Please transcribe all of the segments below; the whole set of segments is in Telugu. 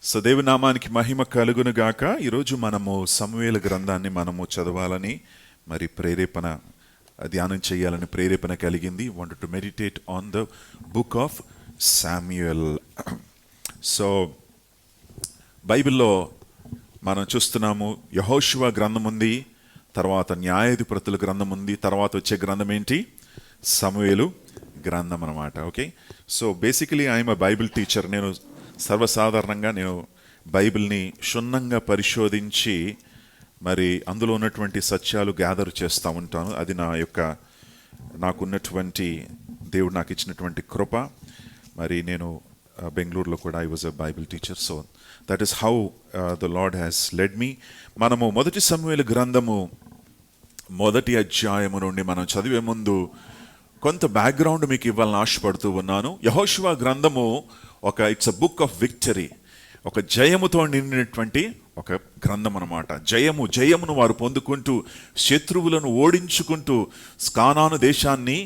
సో దేవుని నామానికి మహిమ కలుగును గాక. ఈరోజు మనము సమూయేలు గ్రంథాన్ని మనము చదవాలని మరి ప్రేరేపణ, ధ్యానం చేయాలని ప్రేరేపణ కలిగింది. Want to meditate on the book of Samuel. So బైబిల్లో మనం చూస్తున్నాము, యెహోషువ గ్రంథం ఉంది, తర్వాత న్యాయాధిపతుల గ్రంథం ఉంది, తర్వాత వచ్చే గ్రంథం ఏంటి? సమూయేలు గ్రంథం అన్నమాట. Okay, so basically I'm a Bible teacher. నేను సర్వసాధారణంగా బైబిల్ని క్షుణ్ణంగా పరిశోధించి మరి అందులో ఉన్నటువంటి సత్యాలు గ్యాదర్ చేస్తూ ఉంటాను. అది నాకున్నటువంటి దేవుడు నాకు ఇచ్చినటువంటి కృప. మరి నేను బెంగళూరులో కూడా I was a Bible teacher. So that is how the lord has lead మీ. మనము మొదటి సమూయేలు గ్రంథము మొదటి అధ్యాయము నుండి మనం చదివే ముందు కొంత బ్యాక్గ్రౌండ్ మీకు ఇవ్వాలని ఆశపడుతూ ఉన్నాను. యెహోషువ గ్రంథము it's a book of victory, ఒక జయముతో నిండినటువంటి ఒక గ్రంథం అన్నమాట. జయమును వారు పొందుకుంటూ, శత్రువులను ఓడించుకుంటూ కానాను దేశాన్ని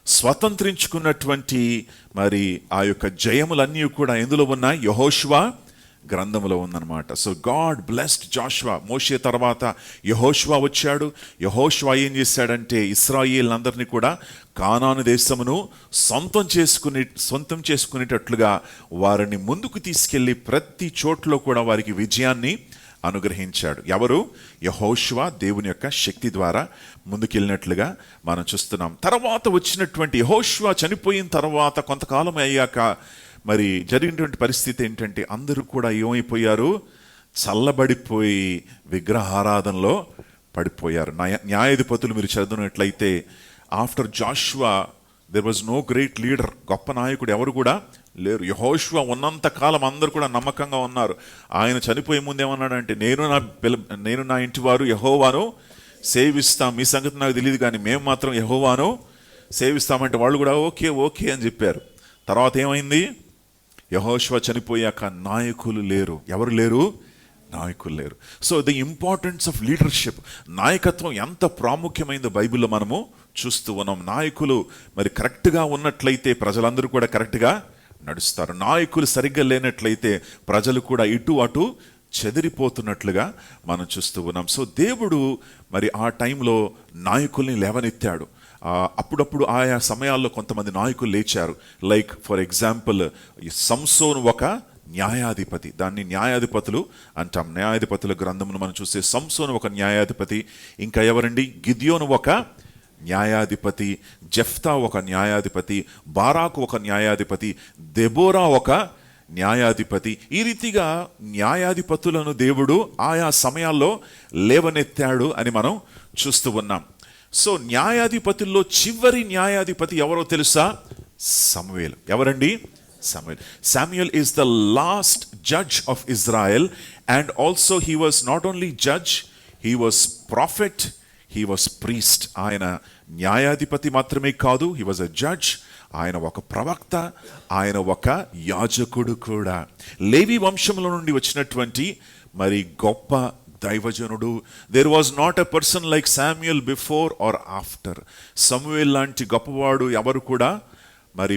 స్వతంత్రించుకున్నటువంటి మరి ఆ యొక్క జయములన్నీ కూడా ఎందులో ఉన్నాయి? యెహోషువ గ్రంథంలో ఉందన్నమాట. So God blessed Joshua. మోషే తర్వాత యెహోషువ వచ్చాడు. యెహోషువ ఏం చేశాడంటే ఇశ్రాయేలునందరినీ కూడా కానాను దేశమును సొంతం చేసుకునేటట్లుగా వారిని ముందుకు తీసుకెళ్లి ప్రతి చోట్లో కూడా వారికి విజయాన్ని అనుగ్రహించాడు. ఎవరు? యెహోషువ దేవుని యొక్క శక్తి ద్వారా ముందుకెళ్ళినట్లుగా మనం చూస్తున్నాం. తర్వాత వచ్చినటువంటి యెహోషువ చనిపోయిన తర్వాత కొంతకాలం అయ్యాక మరి జరిగినటువంటి పరిస్థితి ఏంటంటే అందరూ కూడా ఏమైపోయారు? చల్లబడిపోయి విగ్రహారాధనలో పడిపోయారు. న్యాయాధిపతులు మీరు చదివినట్లయితే after Joshua there was no great leader, గొప్ప నాయకుడు ఎవరు కూడా లేరు. యెహోషువ ఉన్నంత కాలం అందరూ కూడా నమ్మకంగా ఉన్నారు. ఆయన చనిపోయే ముందు ఏమన్నాడంటే, నేను నా ఇంటి వారు యెహోవాను సేవిస్తాం. మీ సంగతి నాకు తెలియదు కానీ మేము మాత్రం యెహోవాను సేవిస్తామంటే వాళ్ళు కూడా ఓకే అని చెప్పారు. తర్వాత ఏమైంది? యెహోషువ చనిపోయాక నాయకులు లేరు. ఎవరు లేరు? నాయకులు లేరు. So the importance of leadership, నాయకత్వం ఎంత ప్రాముఖ్యమైందో బైబిల్లో మనము చూస్తూ ఉన్నాం. నాయకులు మరి కరెక్ట్గా ఉన్నట్లయితే ప్రజలందరూ కూడా కరెక్ట్గా నడుస్తారు. నాయకులు సరిగ్గా లేనట్లయితే ప్రజలు కూడా ఇటు అటు చెదిరిపోతున్నట్లుగా మనం చూస్తూ ఉన్నాం. సో దేవుడు మరి ఆ టైంలో నాయకుల్ని లేవనెత్తాడు. అప్పుడప్పుడు ఆయా సమయాల్లో కొంతమంది నాయకులు లేచారు. లైక్ ఫర్ ఎగ్జాంపుల్ సంసోను ఒక న్యాయాధిపతి, దాన్ని న్యాయాధిపతులు అంటాం. న్యాయాధిపతుల గ్రంథమును మనం చూస్తే సంసోను ఒక న్యాయాధిపతి. ఇంకా ఎవరండి? గిద్యోను ఒక న్యాయాధిపతి, జెఫ్తా ఒక న్యాయాధిపతి, బారాకు ఒక న్యాయాధిపతి, దెబోరా ఒక న్యాయాధిపతి. ఈ రీతిగా న్యాయాధిపతులను దేవుడు ఆయా సమయాల్లో లేవనెత్తాడు అని మనం చూస్తూ ఉన్నాం. సో న్యాయాధిపతుల్లో చివరి న్యాయాధిపతి ఎవరో తెలుసా? సమూయేలు. ఎవరండి? Samuel is the last judge of Israel, and also he was not only judge, he was prophet, he was priest. ఆయన న్యాయాధిపతి మాత్రమే కాదు, he was a judge, ఆయన ఒక ప్రవక్త, ఆయన ఒక యాజకుడు కూడా. లేవి వంశంలో నుండి వచ్చినటువంటి మరి గొప్ప దైవజనుడు. There was not a person like Samuel before or after. సమూయేల్ లాంటి గొప్పవాడు ఎవరు కూడా మరి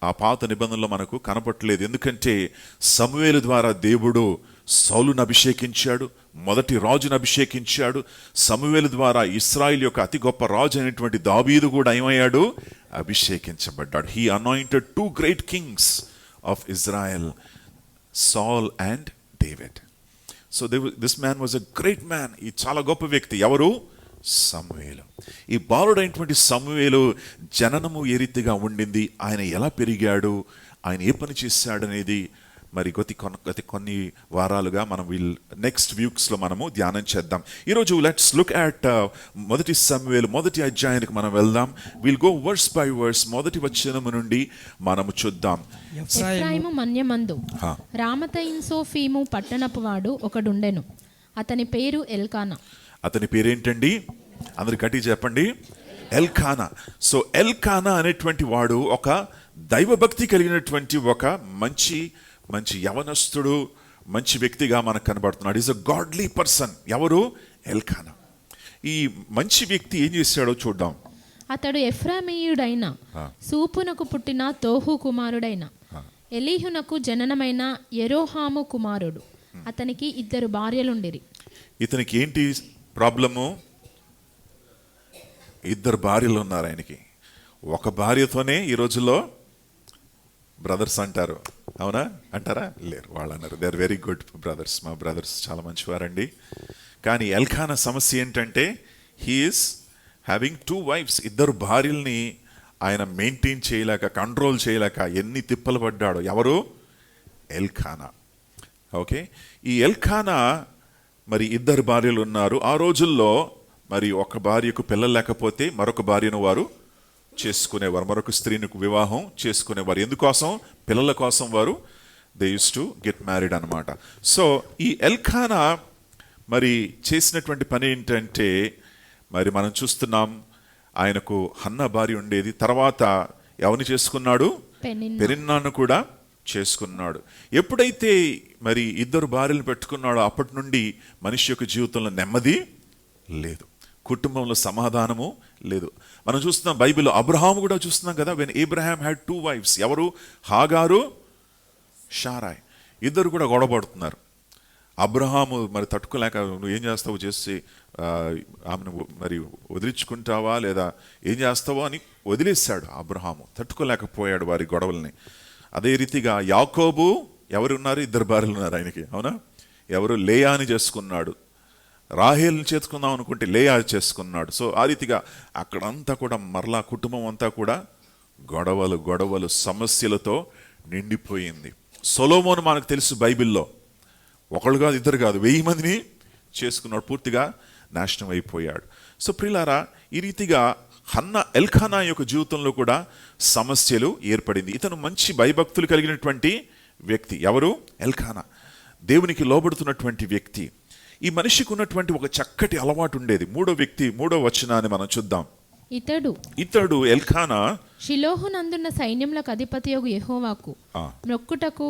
ఆ పాత నిబంధనలో మనకు కనపట్లేదు. ఎందుకంటే సమూయేలు ద్వారా దేవుడు సౌలును అభిషేకించాడు, మొదటి రాజును అభిషేకించాడు. సమూయేలు ద్వారా ఇశ్రాయేలు యొక్క అతి గొప్ప రాజు అయినటువంటి దావీదు కూడా ఏమయ్యాడు? అభిషేకించబడ్డాడు. He anointed 2 great kings of Israel, Saul and David. So this man was a great man. ఈ చాలా గొప్ప వ్యక్తి. ఎవరు? సమూయేలు. ఈ బాలుడైనటువంటి సమూయేలు జననము ఏ రీతిగా ఉండింది, ఆయన ఎలా పెరిగాడు, ఆయన ఏ పని చేశాడు అనేది మరి గతి కొన్ని వారాలుగా మనం నెక్స్ట్ వీక్స్లో మనము ధ్యానం చేద్దాం. ఈరోజు లెట్స్ లుక్ అట్ మొదటి సమూయేలు మొదటి అధ్యాయానికి మనం వెళ్దాం. We'll go verse by verse. మొదటి వచనము నుండి మనము చూద్దాం. ఎఫ్రాయిము మన్యమందు రామతయిన్సోఫీము పట్టణపు వాడు ఒకడుండెను. అతని పేరు ఎల్కానా. అతని పేరేంటండి? అందరు గట్టి చెప్పండి. ఎల్కానా. సో ఎల్కానా అనేటువంటి వాడు ఒక దైవభక్తి కలిగినటువంటి ఒక మంచి యవనస్తుడు, మంచి వ్యక్తిగా మనకు కనబడుతున్నాడు. Is a godly person. ఎవరు? ఎల్కానా. ఈ మంచి వ్యక్తి ఏం చేశాడో చూద్దాం. అతడు ఎఫ్రామీయుడైన సూపునకు పుట్టిన తోహు కుమారుడైన ఎలీహునకు జననమైన యెరోహాము కుమారుడు. అతనికి 2 భార్యలుండిరి. ఇతనికి ఏంటి ప్రాబ్లము? 2 భార్యలు ఉన్నారు ఆయనకి. ఒక భార్యతోనే ఈ రోజుల్లో బ్రదర్స్ అంటారు, అవునా? అంటారా? లేరు, వాళ్ళు అన్నారు. They are very good brothers. మా బ్రదర్స్ చాలా మంచివారండి. కానీ ఎల్కానా సమస్య ఏంటంటే హీఈస్ హ్యావింగ్ 2 వైఫ్స్. 2 భార్యల్ని ఆయన మెయింటైన్ చేయలేక, కంట్రోల్ చేయలేక ఎన్ని తిప్పలు పడ్డాడో. ఎవరు? ఎల్కానా. ఓకే, ఈ ఎల్కానా మరి 2 భార్యలు ఉన్నారు. ఆ రోజుల్లో మరి ఒక భార్యకు పిల్లలు లేకపోతే మరొక భార్యను వారు చేసుకునేవారు, మరొక స్త్రీని వివాహం చేసుకునేవారు. ఎందుకోసం? పిల్లల కోసం వారు they use to get married అనమాట. సో ఈ ఎల్కానా మరి చేసినటువంటి పని ఏంటంటే, మరి మనం చూస్తున్నాం ఆయనకు హన్న భార్య ఉండేది. తర్వాత ఎవరిని చేసుకున్నాడు? పెనిన్నాను కూడా చేసుకున్నాడు. ఎప్పుడైతే మరి 2 భార్యలు పెట్టుకున్నాడో అప్పటి నుండి మనిషి యొక్క జీవితంలో నెమ్మది లేదు, కుటుంబంలో సమాధానము లేదు. మనం చూస్తున్నాం బైబిల్లో అబ్రహాము కూడా చూస్తున్నాం కదా. When Abraham had 2 wives. ఎవరు? హాగారు, షారాయ్. 2 కూడా గొడవపడుతున్నారు. అబ్రహాము మరి తట్టుకోలేక, నువ్వు ఏం చేస్తావు చేసి ఆమెను మరి వదిలించుకుంటావా లేదా ఏం చేస్తావో అని వదిలేశాడు అబ్రహాము. తట్టుకోలేకపోయాడు వారి గొడవల్ని. అదే రీతిగా యాకోబు ఎవరున్నారు? 2 భార్యలు ఉన్నారు ఆయనకి, అవునా? ఎవరు? లేయాని చేసుకున్నాడు. రాహేల్ని చేసుకుందాం అనుకుంటే లేయా చేసుకున్నాడు. సో ఆ రీతిగా అక్కడంతా కూడా మరలా కుటుంబం అంతా కూడా గొడవలు సమస్యలతో నిండిపోయింది. సొలొమోను మనకు తెలుసు బైబిల్లో, ఒకళ్ళు కాదు, 2 కాదు, 1000 మందిని చేసుకున్నాడు. పూర్తిగా నాశనం అయిపోయాడు. సో ప్రియులారా, ఈ రీతిగా ఎల్కానా యొక్క జీవితంలో కూడా సమస్యలు ఏర్పడింది. ఇతను మంచి భయభక్తులు కలిగినటువంటి వ్యక్తి. ఎవరు? ఎల్కానా. దేవునికి లోబడుతున్నటువంటి వ్యక్తి. ఈ మనిషికి ఉన్నటువంటి ఒక చక్కటి అలవాటు ఉండేది. 3వ వచనాన్ని మనం చూద్దాం. ఇతడు ఎల్కానా షిలోహునందున్న సైన్యములకు అధిపతియగు యెహోవాకు మొక్కుటకు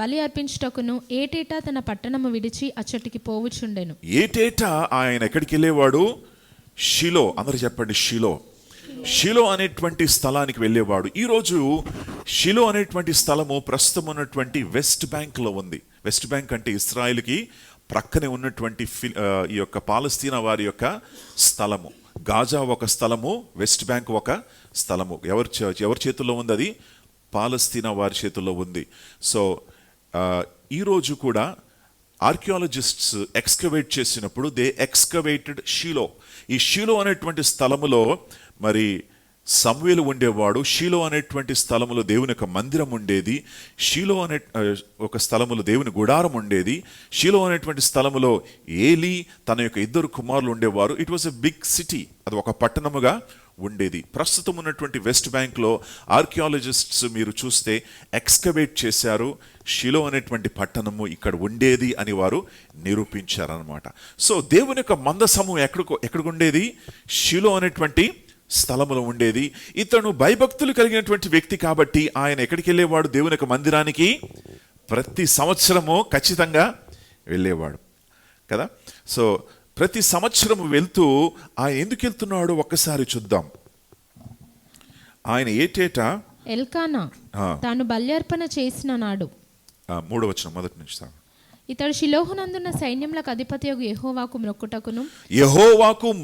బలి అర్పించుటకును ఏటేటా తన పట్టణము విడిచి అచ్చటికి పోవుచుండెను. ఏటేటా ఆయన ఎక్కడికి వెళ్ళేవాడు? షిలో. అందరూ చెప్పండి, షిలో. షిలో అనేటువంటి స్థలానికి వెళ్ళేవాడు. ఈరోజు షిలో అనేటువంటి స్థలము ప్రస్తుతం ఉన్నటువంటి వెస్ట్ బ్యాంక్లో ఉంది. వెస్ట్ బ్యాంక్ అంటే ఇస్రాయేల్కి ప్రక్కనే ఉన్నటువంటి ఈ యొక్క పాలస్తీనా వారి యొక్క స్థలము. గాజా ఒక స్థలము, వెస్ట్ బ్యాంక్ ఒక స్థలము. ఎవరి చేతుల్లో ఉంది? అది పాలస్తీనా వారి చేతుల్లో ఉంది. సో ఈరోజు కూడా ఆర్కియాలజిస్ట్స్ ఎక్స్కవేట్ చేసినప్పుడు దే ఎక్స్కవేటెడ్ షీలో. ఈ షీలో అనేటువంటి స్థలములో మరి సమూయేలు ఉండేవాడు. షీలో అనేటువంటి స్థలములో దేవుని యొక్క మందిరం ఉండేది. షీలో అనే ఒక స్థలములో దేవుని గుడారం ఉండేది. షీలో అనేటువంటి స్థలములో ఏలీ తన యొక్క 2 కుమారులు ఉండేవారు. It was a big city. అది ఒక పట్టణముగా ఉండేది. ప్రస్తుతం ఉన్నటువంటి వెస్ట్ బ్యాంక్లో ఆర్కియాలజిస్ట్స్ మీరు చూస్తే ఎక్స్కవేట్ చేశారు. షిలో అనేటువంటి పట్టణము ఇక్కడ ఉండేది అని వారు నిరూపించారనమాట. సో దేవుని యొక్క మందసము ఎక్కడికి ఉండేది? షిలో అనేటువంటి స్థలములో ఉండేది. ఇతను భయభక్తులు కలిగినటువంటి వ్యక్తి కాబట్టి ఆయన ఎక్కడికి వెళ్ళేవాడు? దేవుని యొక్క మందిరానికి ప్రతి సంవత్సరము ఖచ్చితంగా వెళ్ళేవాడు కదా. సో ప్రతి సంవత్సరము వెళ్తూ ఆయన ఎందుకు వెళ్తున్నాడు ఒక్కసారి చూద్దాం. ఆయన ఏటేటా ఎల్కానా తాను బల్యార్పణ చేసిన నాడు 3వ వచనం మొదటి నుంచి ఇతడు షిలోహునందున్న సైన్యములకు అధిపతియగు యెహోవాకు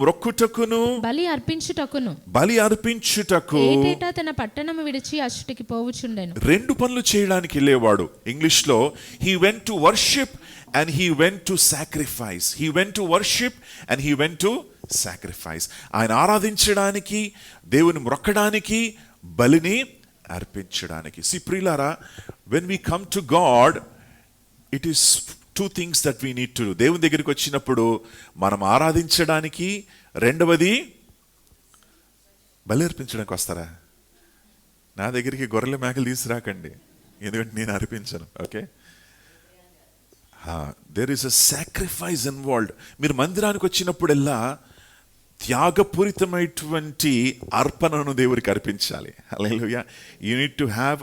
మొక్కుటకును బలి అర్పించుటకు ఏటేటా తన పట్టణము విడిచి అచ్చటికి పోవుచుండెను. 2 పనులు చేయడానికి వెళ్ళేవాడు. ఇంగ్లీష్ లో he went to worship and he went to sacrifice. He went to worship and he went to sacrifice. ఆయన ఆరాధించడానికి, దేవుని మొక్కడానికి, బలిని అర్పించడానికి. See ప్రియులారా, when we come to God, it is 2 things that we need to do. దేవుని దగ్గరికి వచ్చినప్పుడు మనం ఆరాధించడానికి, రెండవది బలి అర్పించడానికి వస్తారా? నా దగ్గరికి గొర్రెల మేకలు తీసుకురాకండి, ఎందుకంటే నేను అర్పించను. Okay, there is a sacrifice involved. మీరు మందిరానికి వచ్చినప్పుడల్లా త్యాగపూరితమైనటువంటి అర్పణను దేవుడికి అర్పించాలి. హల్లెలూయా. You need to have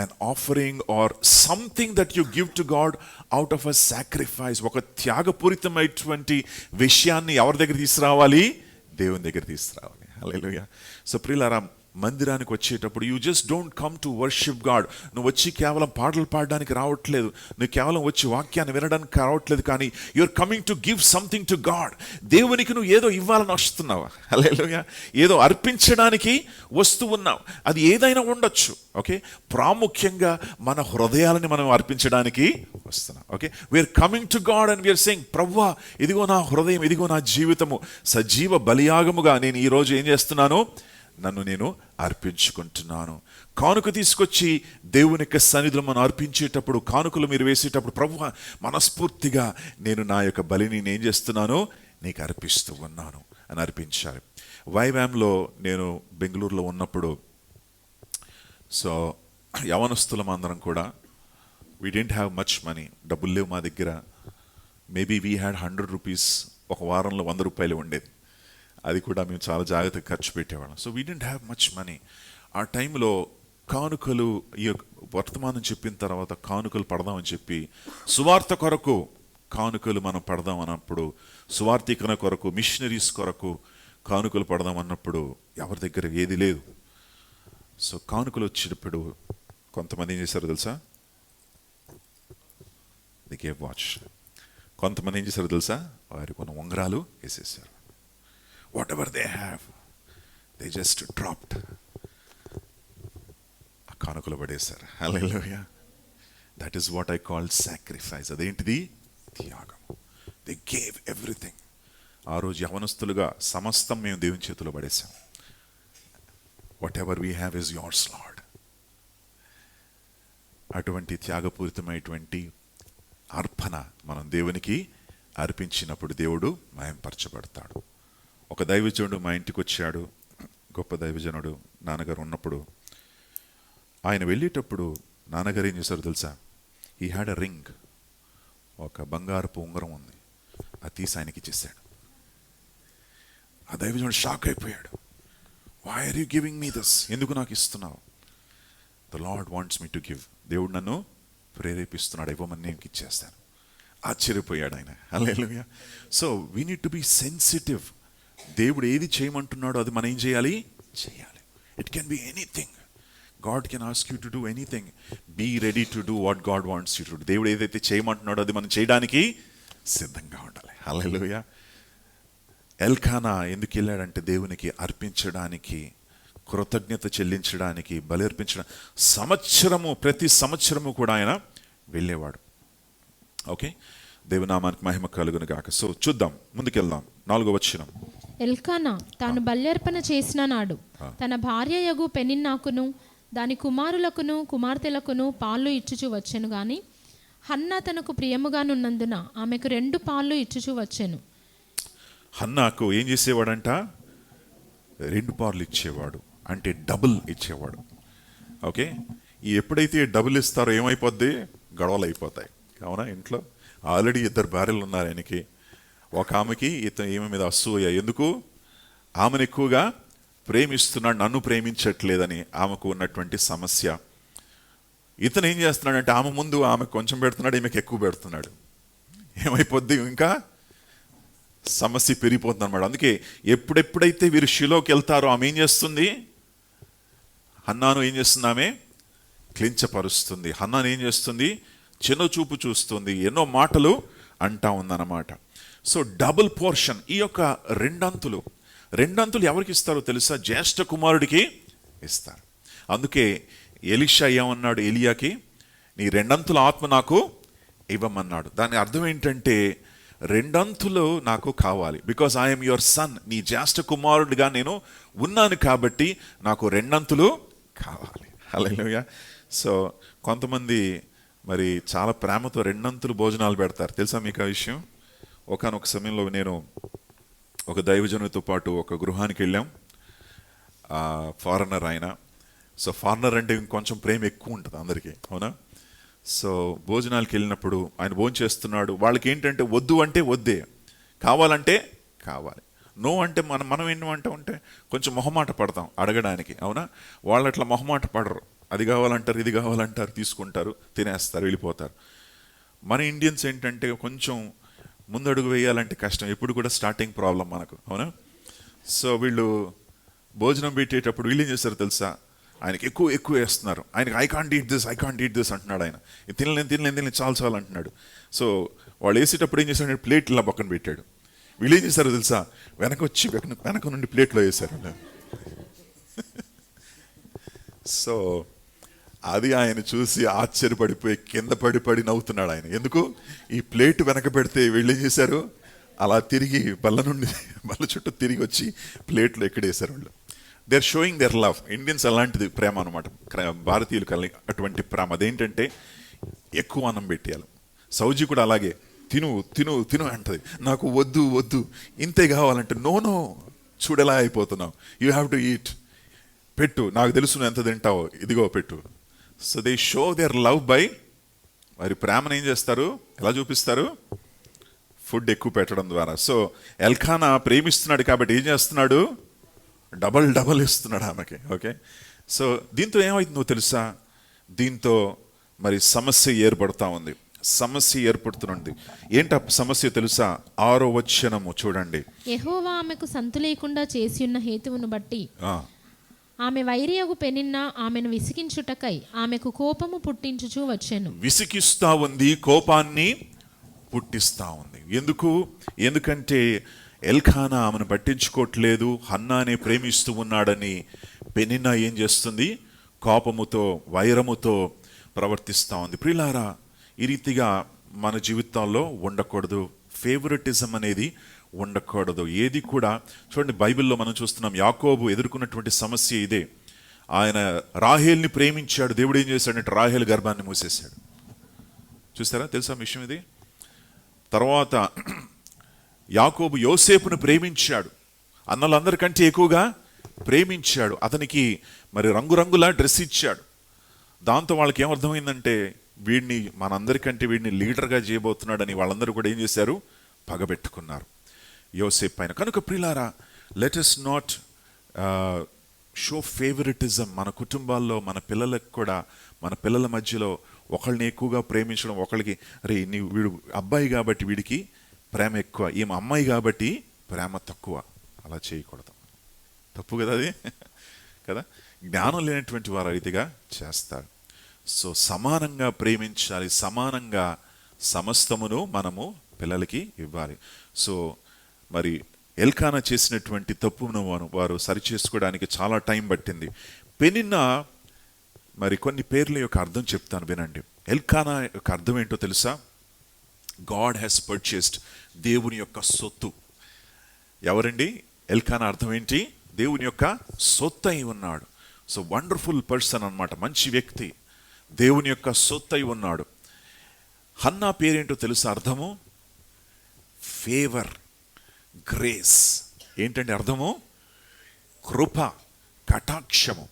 an offering or something that you give to God out of a sacrifice. ఒక త్యాగపూరితమైనటువంటి విషయాన్ని ఎవరి దగ్గర తీసుకురావాలి? దేవుని దగ్గర తీసుకురావాలి. హల్లెలూయా. సో ప్రియులారా, మందిరానికి వచ్చేటప్పుడు you just don't come to worship God. నువ్వు వచ్చి కేవలం పాటలు పాడడానికి రావట్లేదు, నువ్వు కేవలం వచ్చి వాక్యాన్ని వినడానికి రావట్లేదు, కానీ you're coming to give something to God. దేవునికి నువ్వు ఏదో ఇవ్వాలని వస్తున్నావా? హల్లెలూయా. ఏదో అర్పించడానికి వస్తూ ఉన్నావు. అది ఏదైనా ఉండొచ్చు. ఓకే, ప్రాముఖ్యంగా మన హృదయాలని మనం అర్పించడానికి వస్తున్నాం. Okay, we're coming to God and we're saying, ప్రభువా ఇదిగో నా హృదయం, ఇదిగో నా జీవితము సజీవ బలియాగముగా నేను ఈరోజు ఏం చేస్తున్నాను, నన్ను నేను అర్పించుకుంటున్నాను. కానుక తీసుకొచ్చి దేవుని యొక్క సన్నిధిలో మనం అర్పించేటప్పుడు, కానుకలు మీరు వేసేటప్పుడు, ప్రభువా మనస్ఫూర్తిగా నేను నా యొక్క బలిని నేను చేస్తున్నాను, నీకు అర్పిస్తూ ఉన్నాను అని అర్పించాలి. వైవామ్లో నేను బెంగళూరులో ఉన్నప్పుడు, సో యవనస్తులం అందరం కూడా, we didn't have much money, డబ్బులు లేవు మా దగ్గర. మేబీ వీ హ్యాడ్ 100 రూపీస్, ఒక వారంలో 100 రూపాయలు ఉండేది. అది కూడా మేము చాలా జాగ్రత్తగా ఖర్చు పెట్టేవాళ్ళం. So we didn't have much money. ఆ టైంలో కానుకలు, ఈ వర్తమానం చెప్పిన తర్వాత కానుకలు పడదామని చెప్పి, సువార్త కొరకు కానుకలు మనం పడదాం అన్నప్పుడు, సువార్థీకరణ కొరకు, మిషనరీస్ కొరకు కానుకలు పడదాం అన్నప్పుడు ఎవరి దగ్గర ఏది లేదు. సో కానుకలు వచ్చేటప్పుడు కొంతమంది ఏం చేశారో తెలుసా, ది గేవ్ వాచ్. కొంతమంది ఏం చేశారో తెలుసా, వారి కొన్ని ఉంగరాలు వేసేసారు. Whatever they have, they just dropped. ఆ కానుకలు పడేశారు. హల్లెలూయా. That is what I call sacrifice. అదేంటిది? త్యాగము. They gave everything. ఆ రోజు యవనస్తులుగా సమస్తం మేము దేవుని చేతిలో పడేశాం. Whatever we have is yours Lord. అటువంటి త్యాగపూరితమైనటువంటి అర్పణ మనం దేవునికి అర్పించినప్పుడు దేవుడు మహింపరచబడతాడు. ఒక దైవజనుడు మా ఇంటికి వచ్చాడు, గొప్ప దైవజనుడు. నాన్నగారు ఉన్నప్పుడు ఆయన వెళ్ళేటప్పుడు నాన్నగారు ఏం చేశారు తెలుసా, హీ హ్యాడ్ అ రింగ్, ఒక బంగారపు ఉంగరం ఉంది, అది తీసి ఆయనకి ఇచ్చేసాడు. ఆ దైవజనుడు షాక్ అయిపోయాడు. Why are you giving me this? ఎందుకు నాకు ఇస్తున్నావు? The Lord wants me to give. దేవుడు నన్ను ప్రేరేపిస్తున్నాడు, ఇవ్వమని నేను ఇచ్చేస్తాను. ఆశ్చర్యపోయాడు ఆయన. హల్లెలూయా. So we need to be sensitive. దేవుడు ఏది చేయమంటున్నాడో అది మనం ఏం చేయాలి? చేయాలి. It can be anything. God can ask you to do anything. Be ready to do what God wants you to do. దేవుడు ఏదైతే చేయమంటున్నాడో అది మనం చేయడానికి సిద్ధంగా ఉండాలి. హల్లెలూయా. ఎల్కానా ఎందుకు వెళ్ళాడంటే దేవునికి అర్పించడానికి, కృతజ్ఞత చెల్లించడానికి, బలి అర్పించడం. ప్రతి సంవత్సరము కూడా ఆయన వెళ్ళేవాడు. ఓకే, దేవునామానికి మహిమ కలుగును గాక. సో చూద్దాం, ముందుకెళ్దాం. 4వ వచనం. ఎల్కానా తాను బల్యర్పణ చేసిన నాడు తన భార్య యగు పెనిన్నాకును దాని కుమారులకును కుమార్తెలకును పాలు ఇచ్చుచూ వచ్చెను గాని హన్నా తనకు ప్రియముగానున్నందున ఆమెకు 2 పాలు ఇచ్చుచూ వచ్చెను. హన్నాకు ఏం చేసేవాడంట? 2 పాలు ఇచ్చేవాడు, అంటే డబుల్ ఇచ్చేవాడు. ఓకే, ఎప్పుడైతే డబుల్ ఇస్తారో ఏమైపోద్ది? గొడవలు అయిపోతాయి. అవునా? ఇంట్లో ఆల్రెడీ 2 భార్యలు ఉన్నారు ఆయనకి. ఒక ఆమెకి ఈమె మీద అసూయ. ఎందుకు? ఆమెను ఎక్కువగా ప్రేమిస్తున్నాడు, నన్ను ప్రేమించట్లేదని ఆమెకు ఉన్నటువంటి సమస్య. ఇతను ఏం చేస్తున్నాడంటే ఆమె ముందు ఆమె కొంచెం పెడుతున్నాడు, ఈమెకు ఎక్కువ పెడుతున్నాడు. ఏమైపోద్ది? ఇంకా సమస్య పెరిగిపోతుంది అన్నమాట. అందుకే ఎప్పుడెప్పుడైతే వీరు షిలోకి వెళ్తారో ఆమె ఏం చేస్తుంది? హన్నాను ఏం చేస్తుంది? ఆమె క్లించపరుస్తుంది. హన్నాను ఏం చేస్తుంది? చిన్న చూపు చూస్తుంది, ఎన్నో మాటలు అంటా ఉందన్నమాట. So double portion. ఈ యొక్క రెండంతులు ఎవరికి ఇస్తారో తెలుసా? జ్యేష్ఠ కుమారుడికి ఇస్తారు. అందుకే ఎలీషా ఏమన్నాడు ఎలియాకి? నీ 2 అంతుల ఆత్మ నాకు ఇవ్వమన్నాడు. దాని అర్థం ఏంటంటే 2 అంతులు నాకు కావాలి. Because I'm your son. నీ జ్యేష్ఠ కుమారుడిగా నేను ఉన్నాను కాబట్టి నాకు 2 అంతులు కావాలి. హల్లెలూయా. సో కొంతమంది మరి చాలా ప్రేమతో 2 అంతులు భోజనాలు పెడతారు. తెలుసా మీకు ఆ విషయం? ఒకానొక సమయంలో నేను ఒక దైవజనుడితో పాటు ఒక గృహానికి వెళ్ళాం. ఫారినర్ ఆయన. సో ఫారినర్ అంటే ఇంకొంచెం ప్రేమ ఎక్కువ ఉంటుంది అందరికీ, అవునా? సో భోజనాలకు వెళ్ళినప్పుడు ఆయన భోజనం చేస్తున్నాడు. వాళ్ళకి ఏంటంటే వద్దు అంటే వద్దే, కావాలంటే కావాలి. నో అంటే మనం ఏంటంటే ఉంటే కొంచెం మొహమాట పడతాం అడగడానికి, అవునా? వాళ్ళు అట్లా మొహమాట పడరు. అది కావాలంటారు, ఇది కావాలంటారు, తీసుకుంటారు, తినేస్తారు, వెళ్ళిపోతారు. మన ఇండియన్స్ ఏంటంటే కొంచెం ముందడుగు వేయాలంటే కష్టం. ఎప్పుడు కూడా స్టార్టింగ్ ప్రాబ్లం మనకు, అవునా? సో వీళ్ళు భోజనం పెట్టేటప్పుడు వీళ్ళు ఏం చేస్తారు తెలుసా, ఆయనకి ఎక్కువ వేస్తున్నారు. ఆయనకి ఐ కాంట్ ఈట్ దిస్ అంటున్నాడు. ఆయన తినలేను చాలు అంటున్నాడు. సో వాళ్ళు వేసేటప్పుడు ఏం చేశాడు, ప్లేట్ ఇలా పక్కన పెట్టాడు. వీళ్ళు ఏం చేశారు తెలుసా, వెనక నుండి ప్లేట్లో వేశారు. సో అది ఆయన చూసి ఆశ్చర్యపడిపోయి కింద పడి నవ్వుతున్నాడు ఆయన. ఎందుకు, ఈ ప్లేట్ వెనక పెడితే వీళ్ళు ఏం చేశారు, అలా తిరిగి బల్ల చుట్టూ తిరిగి వచ్చి ప్లేట్లో ఎక్కడేశారు వాళ్ళు. They are showing their love. Indians అలాంటిది ప్రేమ అనమాట. భారతీయులు అటువంటి ప్రేమ. అదేంటంటే ఎక్కువ అన్నం పెట్టేయాలి. సౌజీ కూడా అలాగే తిను అంటది. నాకు వద్దు ఇంతే కావాలంటే నో చూడేలా అయిపోతున్నావు, యూ హ్యావ్ టు ఈట్, పెట్టు, నాకు తెలుసు నువ్వు ఎంత తింటావో, ఇదిగో పెట్టు. So they show their love by, మరి ప్రేమను ఏం చేస్తారు, ఎలా చూపిస్తారు, ఫుడ్ ఎక్కువ పెట్టడం ద్వారా. సో ఎల్కానా ప్రేమిస్తున్నాడు కాబట్టి ఏం చేస్తున్నాడు, డబల్ ఇస్తున్నాడు ఆమెకి. ఓకే, సో దీంతో ఏమైతుందో తెలుసా, దీంతో మరి సమస్య ఏర్పడుతుంది. ఏంటి సమస్య తెలుసా, 6వ వచనము చూడండి. యెహోవా ఆమెకు సంతు లేకుండా చేసి ఉన్న హేతువును బట్టి ఆమె వైరియగు పెనిన్న ఆమెను విసిగించుటకై ఆమెకు కోపము పుట్టించుచూ వచ్చెను. విసిగిస్తా ఉంది, కోపాన్ని పుట్టిస్తా ఉంది. ఎందుకంటే ఎల్కానా ఆమెను పట్టించుకోవట్లేదు, హన్నానే ప్రేమిస్తూ ఉన్నాడని పెనిన్నా ఏం చేస్తుంది, కోపముతో వైరముతో ప్రవర్తిస్తూ ఉంది. ప్రియులారా, ఈ రీతిగా మన జీవితాల్లో ఉండకూడదు. ఫేవరెటిజం అనేది ఉండకూడదు. ఏది కూడా చూడండి, బైబిల్లో మనం చూస్తున్నాం, యాకోబు ఎదుర్కొన్నటువంటి సమస్య ఇదే. ఆయన రాహేల్ని ప్రేమించాడు. దేవుడు ఏం చేశాడంటే రాహేల్ గర్భాన్ని మూసేశాడు. చూస్తారా, తెలుసా విషయం ఇది? తర్వాత యాకోబు యోసేపును ప్రేమించాడు, అన్నలందరికంటే ఎక్కువగా ప్రేమించాడు. అతనికి మరి రంగురంగుల డ్రెస్ ఇచ్చాడు. దాంతో వాళ్ళకి ఏమర్థమైందంటే మనందరికంటే వీడిని లీడర్గా చేయబోతున్నాడని వాళ్ళందరూ కూడా ఏం చేశారు, పగబెట్టుకున్నారు యోసేపు పైన. కనుక ప్రియులారా, let us not show favouritism. మన కుటుంబాల్లో మన పిల్లలకు కూడా, మన పిల్లల మధ్యలో ఒకళ్ళని ఎక్కువగా ప్రేమించడం, ఒకళ్ళకి అరే వీడు అబ్బాయి కాబట్టి వీడికి ప్రేమ ఎక్కువ, ఈమె అమ్మాయి కాబట్టి ప్రేమ తక్కువ, అలా చేయకూడదు. తప్పు కదా అది కదా. జ్ఞానం లేనటువంటి వారు రీతిగా చేస్తారు. సో సమానంగా ప్రేమించాలి, సమానంగా సమస్తమును మనము పిల్లలకి ఇవ్వాలి. సో మరి ఎల్కానా చేసినటువంటి తప్పును వారు సరిచేసుకోవడానికి చాలా టైం పట్టింది. పెనిన్నా మరి కొన్ని పేర్ల యొక్క అర్థం చెప్తాను వినండి. ఎల్కానా యొక్క అర్థం ఏంటో తెలుసా, గాడ్ హ్యాస్ పర్చేస్డ్, దేవుని యొక్క సొత్తు. ఎవరండి ఎల్కానా? అర్థం ఏంటి, దేవుని యొక్క సొత్తు అయి ఉన్నాడు. సో వండర్ఫుల్ పర్సన్ అన్నమాట, మంచి వ్యక్తి, దేవుని యొక్క సొత్తు అయి ఉన్నాడు. హన్నా పేరేంటో తెలుసా అర్థము, ఫేవర్, గ్రేస్. ఏంటంటే అర్థము, కృప, కటాక్షము.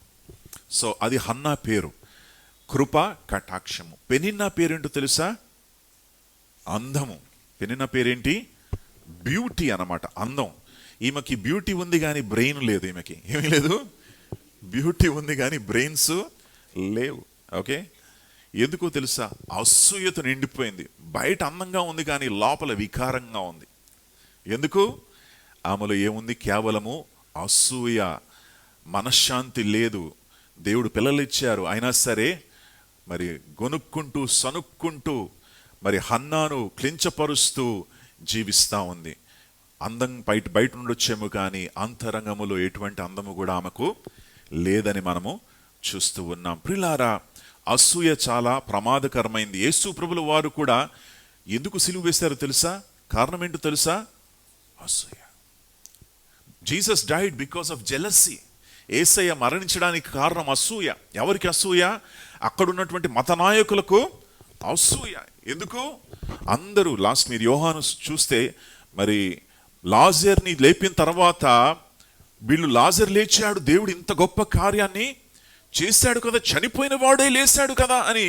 సో అది హన్నా పేరు, కృప, కటాక్షము. పెనిన్నా పేరేంటో తెలుసా, అందము. పెనిన్నా పేరేంటి, బ్యూటీ అన్నమాట, అందం. ఈమెకి బ్యూటీ ఉంది కానీ బ్రెయిన్ లేదు. ఈమెకి ఏమీ లేదు, బ్యూటీ ఉంది కానీ బ్రెయిన్స్ లేవు. ఓకే, ఎందుకో తెలుసా, అసూయతో నిండిపోయింది. బయట అందంగా ఉంది కానీ లోపల వికారంగా ఉంది. ఎందుకు? ఆమెలో ఏముంది, కేవలము అసూయ, మనశ్శాంతి లేదు. దేవుడు పిల్లలు ఇచ్చారు, అయినా సరే మరి గొనుక్కుంటూ సనుక్కుంటూ మరి హన్నాను క్లించపరుస్తూ జీవిస్తూ ఉంది. అందం బయట ఉండొచ్చేమో కానీ అంతరంగములో ఎటువంటి అందము కూడా ఆమెకు లేదని మనము చూస్తూ ఉన్నాం. ప్రియులారా, అసూయ చాలా ప్రమాదకరమైంది. యేసు ప్రభుల వారు కూడా ఎందుకు సిలువ వేశారో తెలుసా? కారణం ఏంటో తెలుసా? అసూయ. Jesus died because of jealousy. యేసయ్య మరణించడానికి కారణం అసూయ. ఎవరికి అసూయ? అక్కడ ఉన్నటువంటి మత నాయకులకు అసూయ. ఎందుకు? అందరూ మీరు యోహాను చూస్తే మరి లాజర్ని లేపిన తర్వాత వీళ్ళు లాజర్ లేచాడు, దేవుడు ఇంత గొప్ప కార్యాన్ని చేశాడు కదా, చనిపోయిన వాడే లేచాడు కదా అని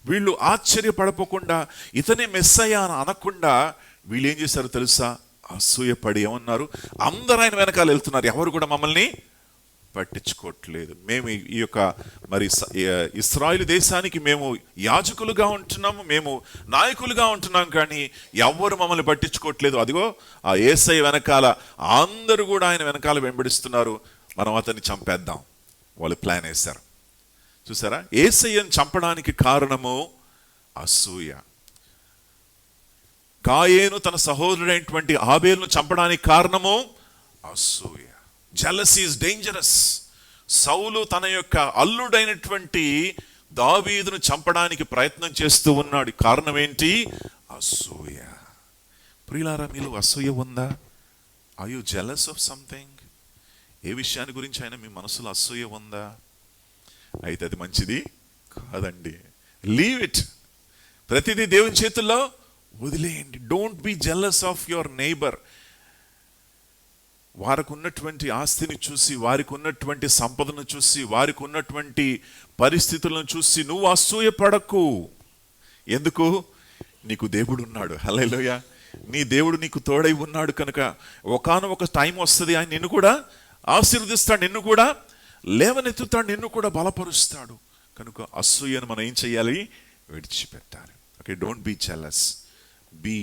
వీళ్ళు ఆశ్చర్యపడపోకుండా, ఇతనే మెస్సయ్య అని అనకుండా వీళ్ళు ఏం చేశారు తెలుసా? అసూయపడి ఏమన్నారు, అందరూ ఆయన వెనకాల వెళ్తున్నారు, ఎవరు కూడా మమ్మల్ని పట్టించుకోవట్లేదు. మేము ఈ యొక్క మరి ఇశ్రాయేలు దేశానికి మేము యాజకులుగా ఉంటున్నాము, మేము నాయకులుగా ఉంటున్నాం, కానీ ఎవ్వరు మమ్మల్ని పట్టించుకోవట్లేదు. అదిగో ఆ యేసయ్య వెనకాల అందరూ కూడా ఆయన వెనకాల వెంబడిస్తున్నారు. మనం అతన్ని చంపేద్దాం, వాళ్ళు ప్లాన్ వేశారు. చూసారా, యేసయ్యను చంపడానికి కారణము అసూయ. కాయేను తన సహోదరుడైనటువంటి ఆబేలును చంపడానికి కారణము అసూయ. Jealousy is dangerous. సౌలు తన యొక్క అల్లుడైనటువంటి దావీదును చంపడానికి ప్రయత్నం చేస్తూ ఉన్నాడు. కారణం ఏంటి? అసూయ. ప్రియులారా, మీలో అసూయ ఉందా? Are you jealous of something? ఏ విషయాన్ని గురించి అయినా మీ మనసులో అసూయ ఉందా? అయితే అది మంచిది కాదండి. Leave it. ప్రతిదీ దేవుని చేతుల్లో వదిలేయండి. Don't be jealous of your neighbour. వారికి ఉన్నటువంటి ఆస్తిని చూసి, వారికి ఉన్నటువంటి సంపదను చూసి, వారికి ఉన్నటువంటి పరిస్థితులను చూసి నువ్వు అసూయ పడకు. ఎందుకు? నీకు దేవుడు ఉన్నాడు. హల్లెలూయా. నీ దేవుడు నీకు తోడై ఉన్నాడు కనుక ఒకానొక టైం వస్తుంది, ఆయన నిన్ను కూడా ఆశీర్వదిస్తాడు, నిన్ను కూడా లేవనెత్తుతాడు, నిన్ను కూడా బలపరుస్తాడు. కనుక అసూయను మనం ఏం చేయాలి? విడిచిపెట్టాలి. Okay, don't be jealous, be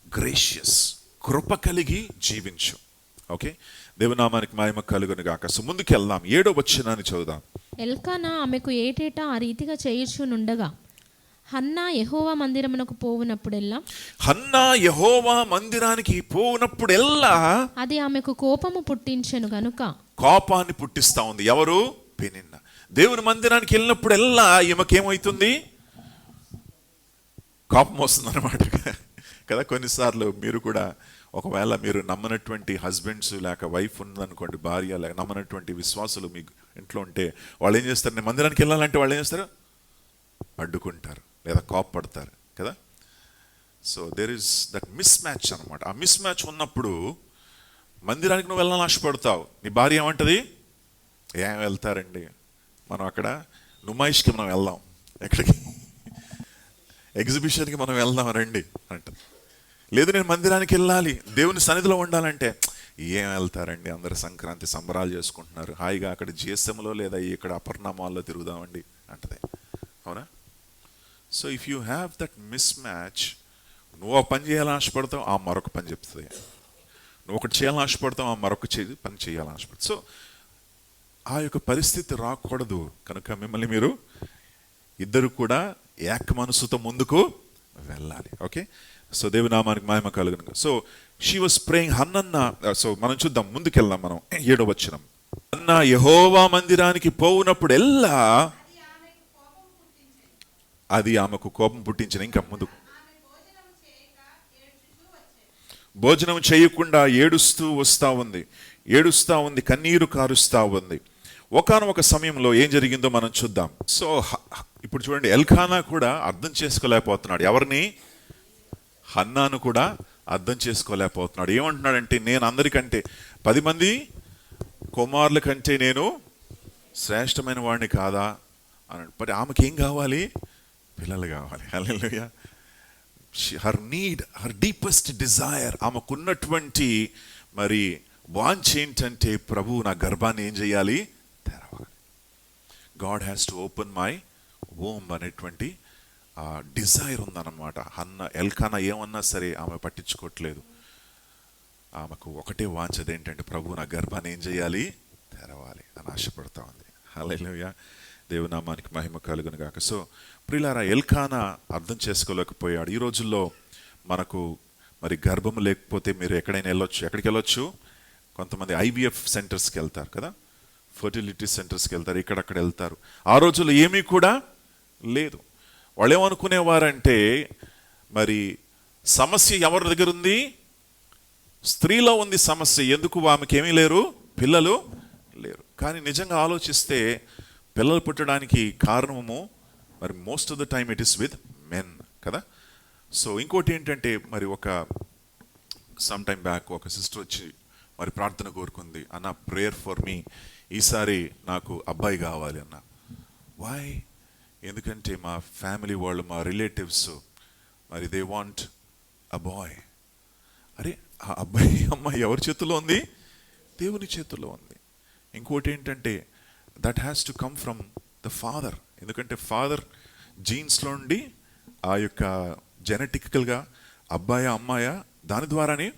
gracious. కృప కలిగి జీవించు. ఓకే, దేవునామానికి మహిమ కలుగును గాక. సో ముందుకు వెళ్దాం, 7వ వచనాన్ని చదువుదాం. ఎల్కానా ఆమెకు ఏటేటా ఆ రీతిగా చేయుచునుండగా హన్నా యెహోవా మందిరమునకు పోవునప్పుడెల్లా అది ఆమెకు కోపము పుట్టించెను గనుక. కోపాన్ని పుట్టిస్తా ఉంది. ఎవరు? పెనిన్నా. దేవుని మందిరానికి వెళ్ళినప్పుడెల్లా ఈమెకేమవుతుంది? కోపం వస్తుంది అన్నమాట కదా. కొన్నిసార్లు మీరు కూడా, ఒకవేళ మీరు నమ్మనటువంటి హస్బెండ్స్ లేక వైఫ్ ఉందనుకోండి, భార్య లేక నమ్మనటువంటి విశ్వాసులు మీ ఇంట్లో ఉంటే వాళ్ళు ఏం చేస్తారు? నేను మందిరానికి వెళ్ళాలంటే వాళ్ళు ఏం చేస్తారు? అడ్డుకుంటారు లేదా కోపపడతారు కదా. So there is that mismatch అనమాట. ఆ మిస్ మ్యాచ్ ఉన్నప్పుడు మందిరానికి నువ్వు వెళ్ళాలని ఆశపడతావు, నీ భార్య ఏమంటది? ఏం వెళ్తారండి, మనం అక్కడ నుమాయిష్కి మనం వెళ్దాం, ఎక్కడికి? ఎగ్జిబిషన్కి మనం వెళ్దాం రండి అంటది. లేదు నేను మందిరానికి వెళ్ళాలి, దేవుని సన్నిధిలో ఉండాలంటే, ఏం వెళ్తారండి, అందరు సంక్రాంతి సంబరాలు చేసుకుంటున్నారు, హాయిగా అక్కడ జిఎస్ఎంలో లేదా ఇక్కడ అపర్ణ మాల్లో తిరుగుదామండి అంటది. అవునా? So if you have that miss match, నువ్వు ఒక పని చేయాలని ఆశపడతావు, ఆ మరొక పని చెప్తుంది. నువ్వు ఒకటి చేయాలని ఆశపడతావు, ఆ మరొక పని చేయాలని ఆశపడతావు. సో ఆ యొక్క పరిస్థితి రాకూడదు కనుక మిమ్మల్ని మీరు ఇద్దరు కూడా ఏక మనసుతో ముందుకు వెళ్ళాలి. ఓకే, సో దేవునామానికి మహిమ కలుగును. So she was praying. హన్నన్న, సో మనం చూద్దాం, ముందుకెళ్దాం మనం 7వ వచనం. హన్నా యెహోవా మందిరానికి పోవునప్పుడు ఎల్లా అది ఆమెకు కోపం పుట్టించిన. ఇంకా ముందు భోజనం చేయకుండా ఏడుస్తూ వస్తూ ఉంది, కన్నీరు కారుస్తూ ఉంది. ఒకానొక సమయంలో ఏం జరిగిందో మనం చూద్దాం. సో ఇప్పుడు చూడండి, ఎల్కానా కూడా అర్థం చేసుకోలేకపోతున్నాడు. ఎవరిని? హన్నాను కూడా అర్థం చేసుకోలేకపోతున్నాడు. ఏమంటున్నాడంటే, నేను అందరికంటే 10 మంది కుమారుల కంటే నేను శ్రేష్టమైన వాడిని కాదా అన్నాడు. బట్ ఆమెకి ఏం కావాలి? పిల్లలు కావాలి. Hallelujah. Her need, her deepest desire, ఆమెకున్నటువంటి మరి వాంఛ ఏంటంటే, ప్రభు నా గర్భాన్ని ఏం చేయాలి? తెరవాలి. God has to open my womb అనేటువంటి డిజైర్ ఉందన్నమాట. ఎల్కానా ఏమన్నా సరే ఆమె పట్టించుకోవట్లేదు. ఆమెకు ఒకటే వాంఛది ఏంటంటే, ప్రభు నా గర్భాన్ని ఏం చేయాలి? తెరవాలి అని ఆశపడతా ఉంది. హల్లెలూయా. దేవునామానికి మహిమ కలుగును గాక. సో ప్రియులారా, ఎల్కానా అర్థం చేసుకోలేకపోయాడు. ఈ రోజుల్లో మనకు మరి గర్భం లేకపోతే మీరు ఎక్కడైనా వెళ్ళొచ్చు. ఎక్కడికి వెళ్ళొచ్చు? కొంతమంది IVF సెంటర్స్కి వెళ్తారు కదా, ఫర్టిలిటీ సెంటర్స్కి వెళ్తారు, ఇక్కడక్కడ వెళ్తారు. ఆ రోజుల్లో ఏమీ కూడా లేదు. వాళ్ళు ఏమనుకునేవారంటే, మరి సమస్య ఎవరి దగ్గర ఉంది? స్త్రీలో ఉంది సమస్య. ఎందుకు? ఆమెకి ఏమీ లేరు, పిల్లలు లేరు. కానీ నిజంగా ఆలోచిస్తే పిల్లలు పుట్టడానికి కారణము మరి most of the time it is with men కదా. సో ఇంకోటి ఏంటంటే, మరి సమ్ టైమ్ బ్యాక్ ఒక సిస్టర్ వచ్చి మరి ప్రార్థన కోరుకుంది, అన్న ప్రేయర్ ఫర్ మీ, ఈసారి నాకు అబ్బాయి కావాలి అన్న. వై? ఎందుకంటే మా ఫ్యామిలీ వాళ్ళు, మా రిలేటివ్స్ మరి దే వాంట్ అ బాయ్. అరే, ఆ అబ్బాయి అమ్మాయి ఎవరి చేతుల్లో ఉంది? దేవుని చేతుల్లో ఉంది. ఇంకోటి ఏంటంటే, that has to come from the father. ఎందుకంటే ఫాదర్ జీన్స్లో నుండి ఆ యొక్క జెనెటికల్గా అబ్బాయా అమ్మాయా దాని ద్వారానే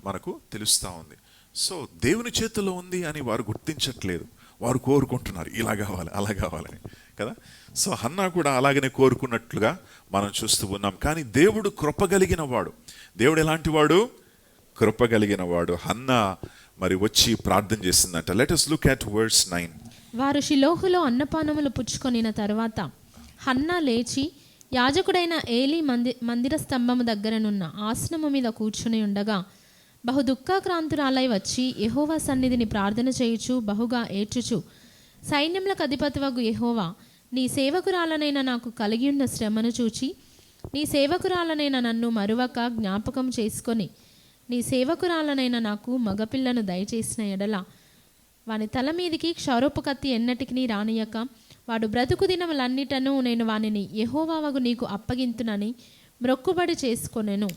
మనకు తెలుస్తూ ఉంది. సో దేవుని చేతిలో ఉంది అని వారు గుర్తించట్లేదు, వారు కోరుకుంటున్నారు ఇలా కావాలి అలా కావాలని కదా. సో హన్నా కూడా అలాగనే కోరుకున్నట్లుగా మనం చూస్తూ ఉన్నాం. కానీ దేవుడు కృపగలిగిన వాడు. దేవుడు ఎలాంటి వాడు? కృపగలిగిన వాడు. హన్నా మరి వచ్చి ప్రార్థన చేసిందంట. Let us look at verse 9. వారు షిలోహులో అన్నపానములు పుచ్చుకొనిన తరువాత హన్నా లేచి యాజకుడైన ఏలీ మందిర స్తంభము దగ్గరనున్న ఆసనము మీద కూర్చుని ఉండగా బహు దుఃఖాక్రాంతురాలై వచ్చి యెహోవా సన్నిధిని ప్రార్థన చేయుచు బహుగా ఏడ్చుచు, సైన్యములకు అధిపతివగు యెహోవా, నీ సేవకురాలనైన నాకు కలిగి ఉన్న శ్రమను చూచి నీ సేవకురాలనైన నన్ను మరువక జ్ఞాపకం చేసుకొని నీ సేవకురాలనైన నాకు మగపిల్లను దయచేసిన ఎడల వాని తల మీదికి క్షౌరపు కత్తి ఎన్నటికి రానియక వాడు బ్రతుకు దినములన్నిటను నేను వానిని యెహోవావగు నీకు అప్పగింతునని మ్రొక్కుబడి చేసుకొనెను.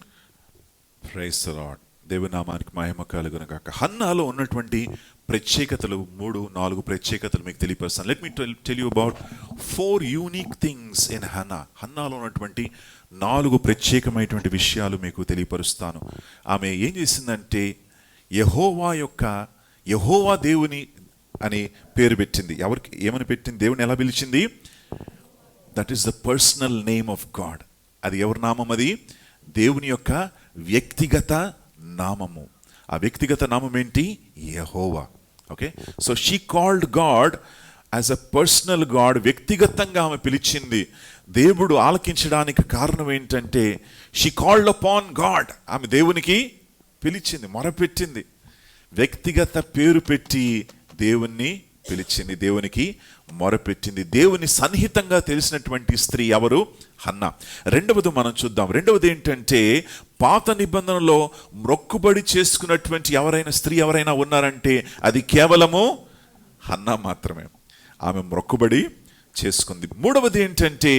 Praise the Lord. దేవుని నామానికి మహిమ కలుగును గాక. హన్నాలో ఉన్నటువంటి ప్రత్యేకతలు 3-4 ప్రత్యేకతలు మీకు తెలియపరుస్తాను. Let me tell you about 4 unique things in Hannah. హన్నాలో ఉన్నటువంటి 4 ప్రత్యేకమైనటువంటి విషయాలు మీకు తెలియపరుస్తాను. ఆమె ఏం చేసిందంటే యెహోవా దేవుని అని పేరు పెట్టింది. ఎవరికి ఏమని పెట్టింది? దేవుని ఎలా పిలిచింది? That is the personal name of God. అది ఎవరి నామం? అది దేవుని యొక్క వ్యక్తిగత నామము. ఆ వ్యక్తిగత నామం ఏంటి? యెహోవా. Okay, so she called God as a personal God. వ్యక్తిగతంగా ఆమె పిలిచింది. దేవుడు ఆలకించడానికి కారణం ఏంటంటే షీ కాల్డ్ అపాన్ గాడ్. ఆమె దేవునికి పిలిచింది, మొరపెట్టింది, వ్యక్తిగత పేరు పెట్టి దేవుణ్ణి పిలిచింది, దేవునికి మొరపెట్టింది. దేవుని సన్నిహితంగా తెలిసినటువంటి స్త్రీ ఎవరు? హన్నా. రెండవది మనం చూద్దాం. రెండవది ఏంటంటే పాత నిబంధనలో మొక్కుబడి చేసుకున్నటువంటి స్త్రీ ఎవరైనా ఉన్నారంటే అది కేవలము హన్నా మాత్రమే. ఆమె మొక్కుబడి చేసుకుంది. మూడవది ఏంటంటే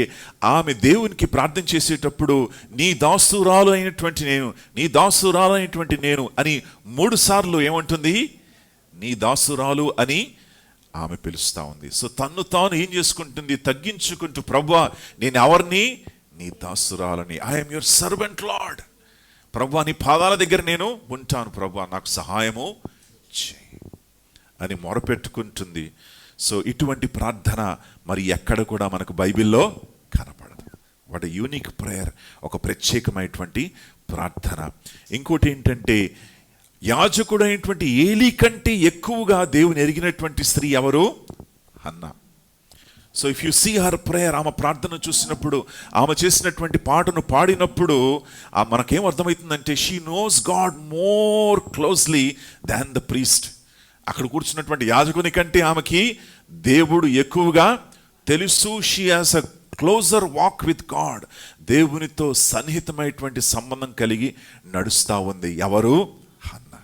ఆమె దేవునికి ప్రార్థన చేసేటప్పుడు నీ దాసురాలు అయినటువంటి నేను అని 3 సార్లు ఏమంటుంది? నీ దాసురాలు అని ఆమె పిలుస్తూ ఉంది. సో తన్ను తాను ఏం చేసుకుంటుంది? తగ్గించుకుంటూ, ప్రభువా నేను ఎవరిని? నీ దాసురాలని. I'm your servant Lord. ప్రభువా నీ పాదాల దగ్గర నేను ఉంటాను, ప్రభువా నాకు సహాయము చేయి అని మొరపెట్టుకుంటుంది. సో ఇటువంటి ప్రార్థన మరి ఎక్కడ కూడా మనకు బైబిల్లో కనపడదు. What a unique prayer. ఒక ప్రత్యేకమైనటువంటి ప్రార్థన. ఇంకోటి ఏంటంటే యాజకుడైనటువంటి ఏలీ కంటే ఎక్కువగా దేవుని ఎరిగినటువంటి స్త్రీ ఎవరు? Hannah. So if you see her prayer, ఆమె ప్రార్థన చూసినప్పుడు, ఆమె చేసినటువంటి పాటను పాడినప్పుడు మనకేం అర్థమవుతుందంటే she knows God more closely than the priest. అక్కడ కూర్చున్నటువంటి యాజకుని కంటే ఆమెకి దేవుడు ఎక్కువగా తెలుసు. She has a closer walk with God. దేవునితో సన్నిహితమైనటువంటి సంబంధం కలిగి నడుస్తూ ఉంది. ఎవరు? Hannah.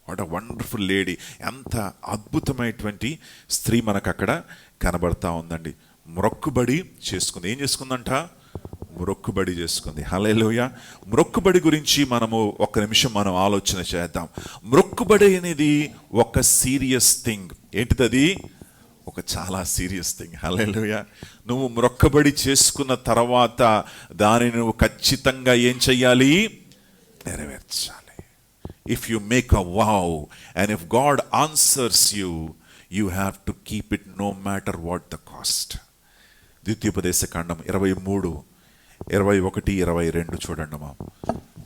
What a wonderful lady. ఎంత అద్భుతమైనటువంటి స్త్రీ మనకు అక్కడ కనబడతా ఉందండి. మొక్కుబడి చేసుకుంది. ఏం చేసుకుందంట? మొక్కుబడి చేసుకుంది. హల్లెలూయా. మొక్కుబడి గురించి మనము 1 నిమిషం మనం ఆలోచన చేద్దాం. మొక్కుబడి అనేది ఒక సీరియస్ థింగ్. ఏంటిది? ఒక చాలా సీరియస్ థింగ్. హల్లెలూయా. నువ్వు మొక్కుబడి చేసుకున్న తర్వాత దానిని నువ్వు ఖచ్చితంగా ఏం చెయ్యాలి? నెరవేర్చాలి. If you make a vow and if God answers you have to keep it no matter what the cost. ద్వితీయోపదేశకాండం 23:21-22 చూడండి మా.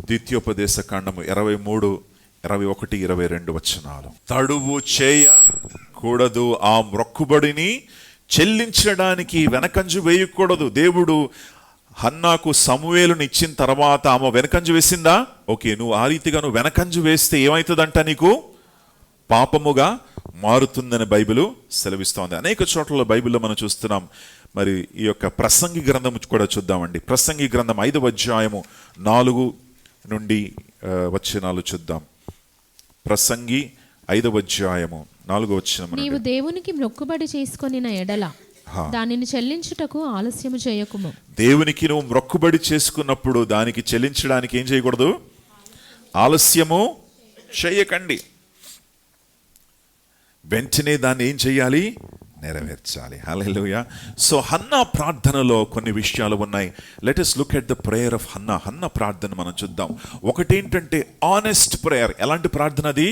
ద్వితీయోపదేశకాండము 23:21-22 వచనాలు. తడువు చేయకూడదు, ఆ మొక్కుబడిని చెల్లించడానికి వెనకంజు వేయకూడదు. దేవుడు హన్నాకు సమూయేలుని ఇచ్చిన తర్వాత ఆమె వెనకంజు వేసిందా? ఓకే, నువ్వు ఆ రీతిగా నువ్వు వెనకంజు వేస్తే ఏమవుతుందంట? నీకు పాపముగా మారుతుందని బైబిల్ సెలవిస్తోంది. అనేక చోట్ల బైబిల్లో మనం చూస్తున్నాం. మరి ఈ యొక్క ప్రసంగి గ్రంథం కూడా చూద్దామండి. ప్రసంగి గ్రంథం 5వ అధ్యాయము 4 నుండి వచనాలు చూద్దాం. ప్రసంగి 5వ అధ్యాయము 4వ వచనం. నీవు దేవునికి మొక్కుబడి చేసుకొనిన ఎడల దానిని చెల్లించుటకు ఆలస్యము చేయకుము. దేవునికి నువ్వు మొక్కుబడి చేసుకున్నప్పుడు దానికి చెల్లించడానికి ఏం చేయకూడదు? ఆలస్యము చేయకండి. వెంటనే దాన్ని ఏం చేయాలి? నెరవేర్చాలి. హల్లెలూయా. సో హన్నా ప్రార్థనలో కొన్ని విషయాలు ఉన్నాయి. Let us look at the prayer of Hannah. Hannah ప్రార్థన మనం చూద్దాం. ఒకటేంటంటే ఆనెస్ట్ ప్రేయర్. ఎలాంటి ప్రార్థన అది?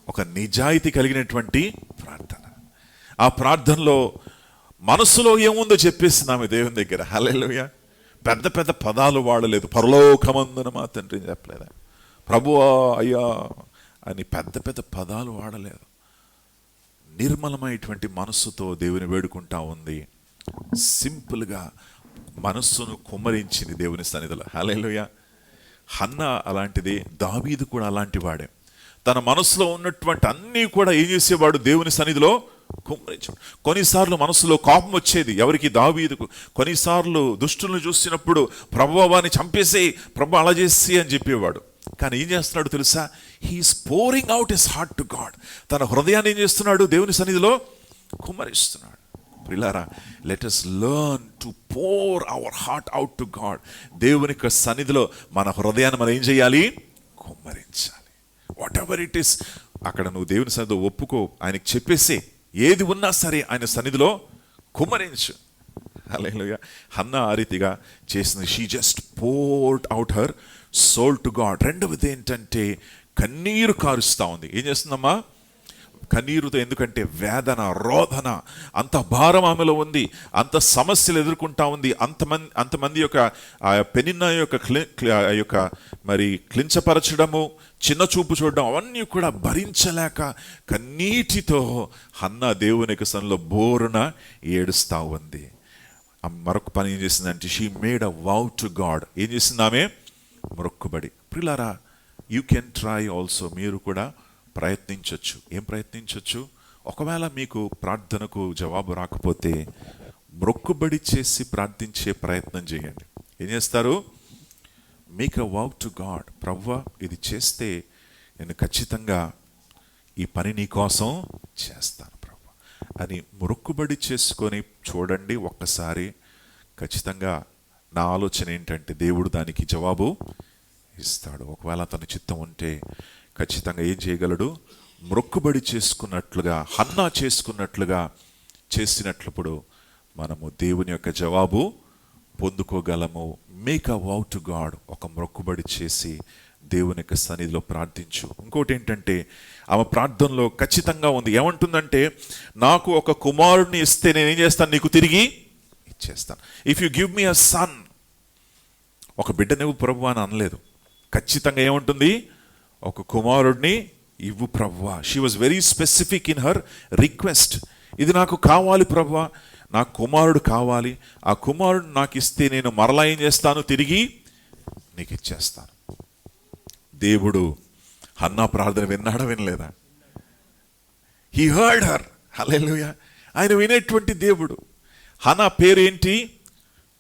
ఒక నిజాయితీ కలిగినటువంటి ప్రార్థన. ఆ ప్రార్థనలో మనసులో ఏముందో చెప్పేసింది ఆమె దేవుని దగ్గర. హల్లెలూయా. పెద్ద పెద్ద పదాలు వాడలేదు. పరలోకమందున మా తండ్రిని చెప్పలేదు, ప్రభువా అయ్యా అని పెద్ద పెద్ద పదాలు వాడలేదు. నిర్మలమైనటువంటి మనస్సుతో దేవుని వేడుకుంటా ఉంది. సింపుల్గా మనస్సును కుమ్మరించింది దేవుని సన్నిధిలో. హల్లెలూయా. హన్నా అలాంటిది, దావీదు కూడా అలాంటి వాడే. తన మనసులో ఉన్నటువంటి అన్నీ కూడా ఏం చేసేవాడు, దేవుని సన్నిధిలో కుమ్మరించాడు. కొన్నిసార్లు మనసులో కోపం వచ్చేది ఎవరికి, దావీదుకు. కొన్నిసార్లు దుష్టులను చూసినప్పుడు ప్రభువాన్ని చంపేసి, ప్రభు అలా చేసి అని చెప్పేవాడు. కానీ ఏం చేస్తున్నాడు తెలుసా, he's pouring out his heart to God. తన హృదయాన్ని ఏం చేస్తున్నాడు, దేవుని సన్నిధిలో కుమ్మరిస్తున్నాడు. ప్రియులారా, let us learn to pour our heart out to God. దేవుని యొక్క సన్నిధిలో మన హృదయాన్ని మనం ఏం చేయాలి, కుమ్మరించాలి. వాట్ ఎవర్ ఇట్ ఈస్, అక్కడ నువ్వు దేవుని సన్నిధిలో ఒప్పుకో, ఆయనకి చెప్పేసి ఏది ఉన్నా సరే ఆయన సన్నిధిలో కుమ్మరించు. హల్లెలూయా. హన్నా ఆ రీతిగా చేసింది. She just poured out her soul to God. రెండవది ఏంటంటే కన్నీరు కారుస్తూ ఉంది. ఏం చేస్తుందమ్మా, కన్నీరుతో. ఎందుకంటే వేదన, రోదన, అంత భారం ఆమెలో ఉంది, అంత సమస్యలు ఎదుర్కొంటా ఉంది. అంతమంది యొక్క పెనిన్నా యొక్క మరి క్లించపరచడము, చిన్న చూపు చూడడం, అవన్నీ కూడా భరించలేక కన్నీటితో హన్నా దేవుని యొక్క సన్నిధిలో బోరున ఏడుస్తూ ఉంది. మరొక పని ఏం చేసిందంటే, she made a vow to God. ఏం చేసింది ఆమె, మొక్కుబడి. ప్రియులారా, యూ కెన్ ట్రై ఆల్సో. మీరు కూడా ప్రయత్నించవచ్చు. ఏం ప్రయత్నించవచ్చు, ఒకవేళ మీకు ప్రార్థనకు జవాబు రాకపోతే మొక్కుబడి చేసి ప్రార్థించే ప్రయత్నం చేయండి. ఏం చేస్తారు, make a vow to God. ప్రభువా ఇది చేస్తే నేను ఖచ్చితంగా ఈ పని నీ కోసం చేస్తాను ప్రభువా అని మొక్కుబడి చేసుకొని చూడండి. ఒక్కసారి ఖచ్చితంగా నా ఆలోచన ఏంటంటే దేవుడు దానికి జవాబు ఇస్తాడు. ఒకవేళ తన చిత్తం ఉంటే ఖచ్చితంగా ఏం చేయగలడు, మొక్కుబడి చేసుకున్నట్లుగా, హన్నా చేసుకున్నట్లుగా చేసినట్లప్పుడు మనము దేవుని యొక్క జవాబు పొందుకోగలము. Make a vow to God. ఒక మొక్కుబడి చేసి దేవుని యొక్క సన్నిధిలో ప్రార్థించు. ఇంకోటి ఏంటంటే ఆమె ప్రార్థనలో ఖచ్చితంగా ఉంది. ఏమంటుందంటే, నాకు ఒక కుమారుడిని ఇస్తే నేనేం చేస్తాను, నీకు తిరిగి ఇచ్చేస్తాను. If you give me a son, ఒక బిడ్డ నువ్వు ప్రభు అని అనలేదు. ఖచ్చితంగా ఏముంటుంది, ఒక కుమారుడిని ఇవ్వు ప్రభువా. She was very specific in her request. ఇది నాకు కావాలి ప్రభువా, నాకు కుమారుడు కావాలి. ఆ కుమారుడు నాకు ఇస్తే నేను మరలా ఏం చేస్తాను, తిరిగి నీకు ఇచ్చేస్తాను. దేవుడు హన్నా ప్రార్థన విన్నాడా, వినలేదా? He heard her. హల్లెలూయా. ఆయన వినేటువంటి దేవుడు. హన్నా పేరు ఏంటి,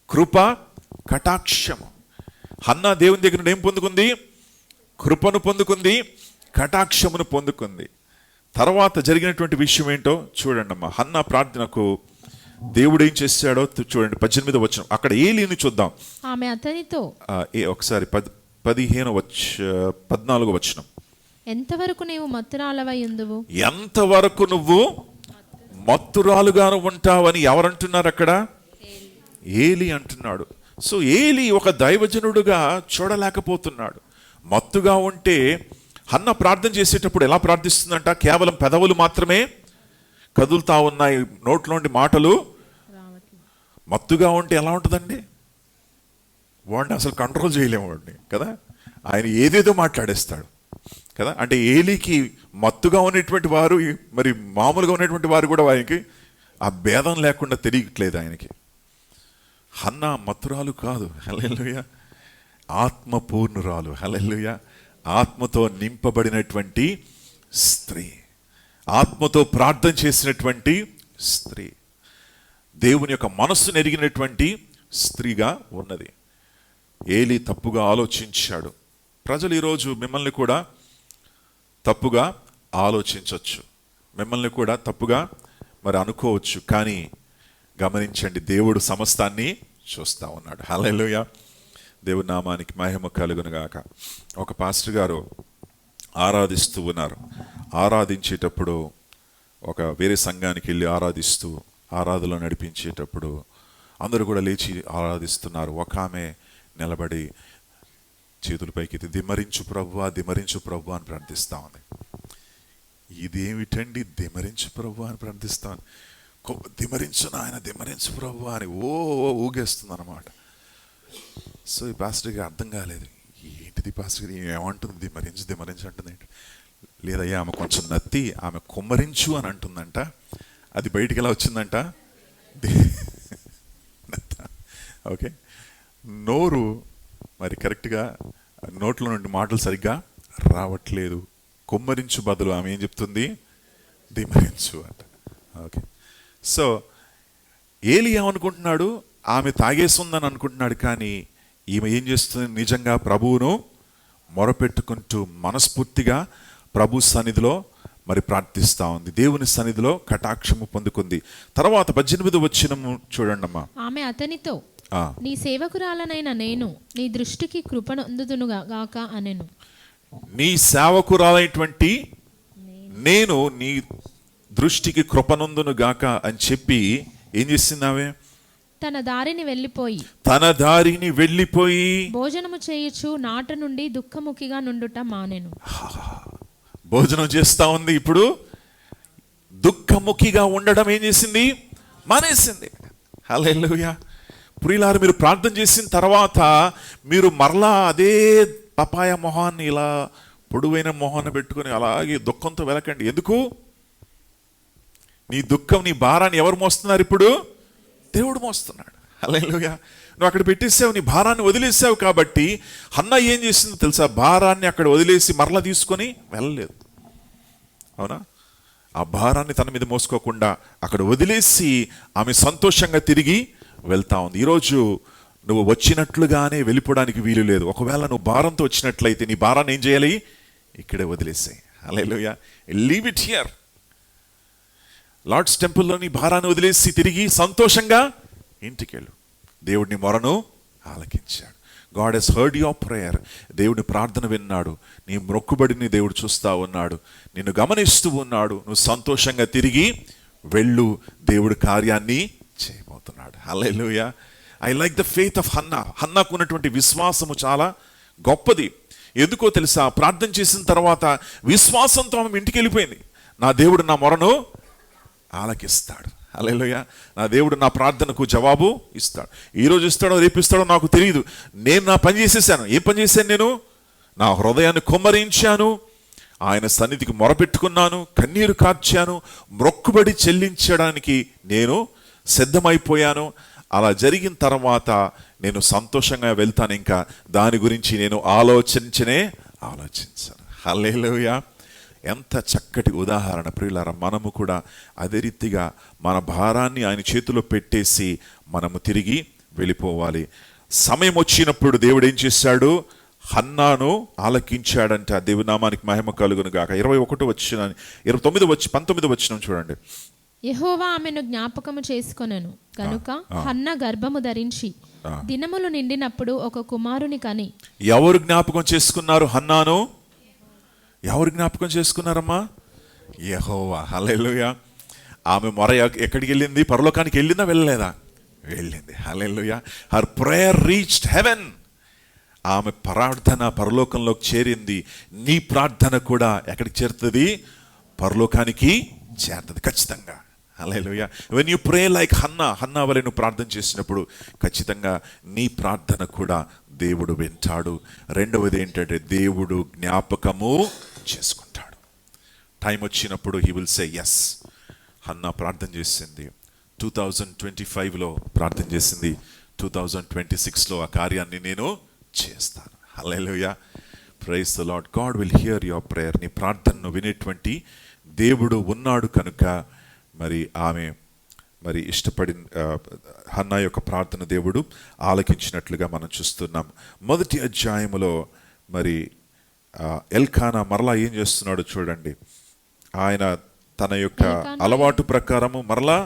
కృప కటాక్షము. హన్నా దేవుని దగ్గర నుండి ఏం పొందుకుంది, కృపను పొందుకుంది, కటాక్షమును పొందుకుంది. తర్వాత జరిగినటువంటి విషయం ఏంటో చూడండి అమ్మా. హన్నా ప్రార్థనకు దేవుడు ఏం చేశాడో చూడండి. 18వ వచనం, అక్కడ ఏలీని చూద్దాం. ఆమె అతనితో ఒకసారి 14వ వచనం, ఎంతవరకు నీవు మత్తురాలవై ఉందువు, ఎంతవరకు నువ్వు మత్తురాలుగాను ఉంటావని ఎవరంటున్నారు అక్కడ, ఏలీ అంటున్నాడు. సో ఏలీ ఒక దైవజనుడుగా చూడలేకపోతున్నాడు. మత్తుగా ఉంటే హన్న ప్రార్థన చేసేటప్పుడు ఎలా ప్రార్థిస్తుందంట, కేవలం పెదవులు మాత్రమే కదులుతా ఉన్నాయి, నోట్లోండి మాటలు. మత్తుగా ఉంటే ఎలా ఉంటుందండి, వాడిని అసలు కంట్రోల్ చేయలేము వాడిని కదా. ఆయన ఏదేదో మాట్లాడేస్తాడు కదా. అంటే ఏలీకి మత్తుగా ఉన్నటువంటి వారు, మరి మామూలుగా ఉన్నటువంటి వారు కూడా వారికి ఆ భేదం లేకుండా తెలియట్లేదు ఆయనకి. హన్నా మత్తురాలు కాదు, హల్లెలూయా, ఆత్మపూర్ణురాలు. హల్లెలూయా. ఆత్మతో నింపబడినటువంటి స్త్రీ, ఆత్మతో ప్రార్థన చేసినటువంటి స్త్రీ, దేవుని యొక్క మనస్సును ఎరిగినటువంటి స్త్రీగా ఉన్నది. ఏలీ తప్పుగా ఆలోచించాడు. ప్రజలు ఈరోజు మిమ్మల్ని కూడా తప్పుగా ఆలోచించవచ్చు, మిమ్మల్ని కూడా తప్పుగా మరి అనుకోవచ్చు. కానీ గమనించండి, దేవుడు సమస్తాన్ని చూస్తూ ఉన్నాడు. హల్లెలూయా. దేవుని నామానికి మహిమ కలుగును గాక. ఒక పాస్టర్ గారు ఆరాధిస్తూ ఉన్నారు. ఆరాధించేటప్పుడు ఒక వేరే సంఘానికి వెళ్ళి ఆరాధిస్తూ ఆరాధనలో నడిపించేటప్పుడు అందరూ కూడా లేచి ఆరాధిస్తున్నారు. ఒక ఆమె నిలబడి చేతులపైకి దిమరించు ప్రభువా, దిమరించు ప్రభువా అని ప్రార్థిస్తూ ఉంది. ఇదేమిటండి దిమరించు ప్రభు అని ప్రార్థిస్తాను, దిమరించు నాయన దిమరించు ప్రభు అని ఊగేస్తుంది అనమాట. సో ఈ పాస్టర్కి అర్థం కాలేదు, ఏంటిది పాస్టర్ గారు ఏమంటుంది, దిమరించు దిమరించు అంటుంది ఏంటి. లేదయ్యా ఆమె కొంచెం నత్తి, ఆమె కుమ్మరించు అని అంటుందంట. అది బయటికి ఎలా వచ్చిందంట, ఓకే. నోరు మరి కరెక్ట్గా నోట్లో నుండి మాటలు సరిగ్గా రావట్లేదు. కుమ్మరించు బదులు ఆమె ఏం చెప్తుంది, దిమరించు అంట. ఓకే. సో ఏలి ఏమనుకుంటున్నాడు, ఆమె తాగేస్తుందని అనుకుంటున్నాడు, కానీ ఈమె ఏం చేస్తుంది, నిజంగా ప్రభువును మొరపెట్టుకుంటూ మనస్ఫూర్తిగా ప్రభు సన్నిధిలో మరి ప్రార్థిస్తా ఉంది, దేవుని సన్నిధిలో కటాక్షము పొందుకుంది. తర్వాత 18వ వచనము చూడండి అమ్మా. ఆమె అతనితో, నీ సేవకురాలనైన నేను నీ దృష్టికి కృపనొందుదును గాక అనెను. నీ సేవకురాలైనటువంటి నేను నీ దృష్టికి కృపనొందును గాక అని చెప్పి ఏం చేసింది ఆమె, తన దారిని వెళ్ళిపోయి భోజనము చేయుచు నాట నుండి దుఃఖముఖిగా నుండుట మానెను. భోజనం చేస్తా ఉంది, ఇప్పుడు దుఃఖముఖిగా ఉండడం ఏం చేసింది, మానేసింది. హల్లెలూయా. ప్రియులారు, మీరు ప్రార్థన చేసిన తర్వాత మీరు మరలా అదే పపాయ మొహాన్ని ఇలా పొడువైన మొహాన్ని పెట్టుకొని అలాగే దుఃఖంతో వెలకండి. ఎందుకు, నీ దుఃఖం నీ భారాన్ని ఎవరు మోస్తున్నారు, ఇప్పుడు దేవుడు మోస్తున్నాడు. హల్లెలూయా. నువ్వు అక్కడ పెట్టేసావు, నీ భారాన్ని వదిలేసావు. కాబట్టి హన్నా ఏం చేసిందో తెలుసా, భారాన్ని అక్కడ వదిలేసి మరలా తీసుకొని వెళ్ళలేదు. అవునా, ఆ భారాన్ని తన మీద మోసుకోకుండా అక్కడ వదిలేసి ఆమె సంతోషంగా తిరిగి వెళ్తా ఉంది. ఈరోజు నువ్వు వచ్చినట్లుగానే వెళ్ళిపోవడానికి వీలు లేదు. ఒకవేళ నువ్వు భారంతో వచ్చినట్లయితే నీ భారాన్ని ఏం చేయాలి, ఇక్కడే వదిలేసాయి. Hallelujah. Leave it here. Lord's టెంపుల్లో నీ భారాన్ని వదిలేసి తిరిగి సంతోషంగా ఇంటికి వెళ్ళు. దేవుడిని మొరను ఆలకించాడు. God has heard your prayer. దేవుని ప్రార్థన విన్నాడు, నీ మొక్కుబడిని దేవుడు చూస్తూ ఉన్నాడు, నిన్ను గమనిస్తూ ఉన్నాడు. నువ్వు సంతోషంగా తిరిగి వెళ్ళు, దేవుడి కార్యాన్ని చేయబోతున్నాడు. Hallelujah. I like the faith of Hannah. హన్నాకు ఉన్నటువంటి విశ్వాసము చాలా గొప్పది. ఎందుకో తెలుసా, ప్రార్థన చేసిన తర్వాత విశ్వాసంతో ఆమె ఇంటికి వెళ్ళిపోయింది. నా దేవుడు నా మొరను ఆలకిస్తాడు. హల్లెలూయా. నా దేవుడు నా ప్రార్థనకు జవాబు ఇస్తాడు. ఈరోజు ఇస్తాడో రేపు ఇస్తాడో నాకు తెలియదు. నేను నా పని చేసేసాను. ఏ పని చేశాను, నేను నా హృదయాన్ని కుమ్మరించాను, ఆయన సన్నిధికి మొరపెట్టుకున్నాను, కన్నీరు కార్చాను, మొక్కుబడి చెల్లించడానికి నేను సిద్ధమైపోయాను. అలా జరిగిన తర్వాత నేను సంతోషంగా వెళ్తాను. ఇంకా దాని గురించి నేను ఆలోచించను. హల్లెలూయా. ఎంత చక్కటి ఉదాహరణ ప్రియులారా. మనము కూడా అదే రీతిగా మన భారాన్ని ఆయన చేతిలో పెట్టేసి మనము తిరిగి వెళ్ళిపోవాలి. సమయం వచ్చినప్పుడు దేవుడు ఏం చేశాడు, హన్నాను ఆలకించాడంట. దేవుని నామానికి మహిమ కలుగును గాక. 19వ వచనం చూడండి. యెహోవా ఆమెను జ్ఞాపకము చేసుకొనెను కనుక హన్న గర్భము ధరించి దినములు నిండినప్పుడు ఒక కుమారుని కని. ఎవరు జ్ఞాపకం చేసుకున్నారు హన్నాను? ఎవరు జ్ఞాపకం చేసుకున్నారమ్మా? యెహోవా. హల్లెలూయా. ఆమె మొర ఎక్కడికి వెళ్ళింది? పరలోకానికి వెళ్ళిందా, వెళ్ళలేదా? వెళ్ళింది. Hallelujah. Her prayer reached heaven. ఆమె ప్రార్థన పరలోకంలోకి చేరింది. నీ ప్రార్థన కూడా ఎక్కడికి చేరుతుంది? పరలోకానికి చేరుతుంది ఖచ్చితంగా. Hallelujah. When you pray like Hannah వలె నువ్వు ప్రార్థన చేసినప్పుడు ఖచ్చితంగా నీ ప్రార్థన కూడా దేవుడు వింటాడు. రెండవది ఏంటంటే దేవుడు జ్ఞాపకము చేసుకుంటాడు. టైం వచ్చినప్పుడు he will say yes. Hannah ప్రార్థన చేసింది 2025లో, ప్రార్థన చేసింది 2026లో ఆ కార్యాన్ని నేను చేస్తాను. Hallelujah. Praise the Lord. God will hear your prayer. నీ ప్రార్థనను వినేటువంటి దేవుడు ఉన్నాడు కనుక మరి ఆమె మరి ఇష్టపడి హన్నా యొక్క ప్రార్థన దేవుడు ఆలకించినట్లుగా మనం చూస్తున్నాం. మొదటి అధ్యాయములో మరి ఎల్కానా మరలా ఏం చేస్తున్నాడో చూడండి. ఆయన తన యొక్క అలవాటు ప్రకారము మరలా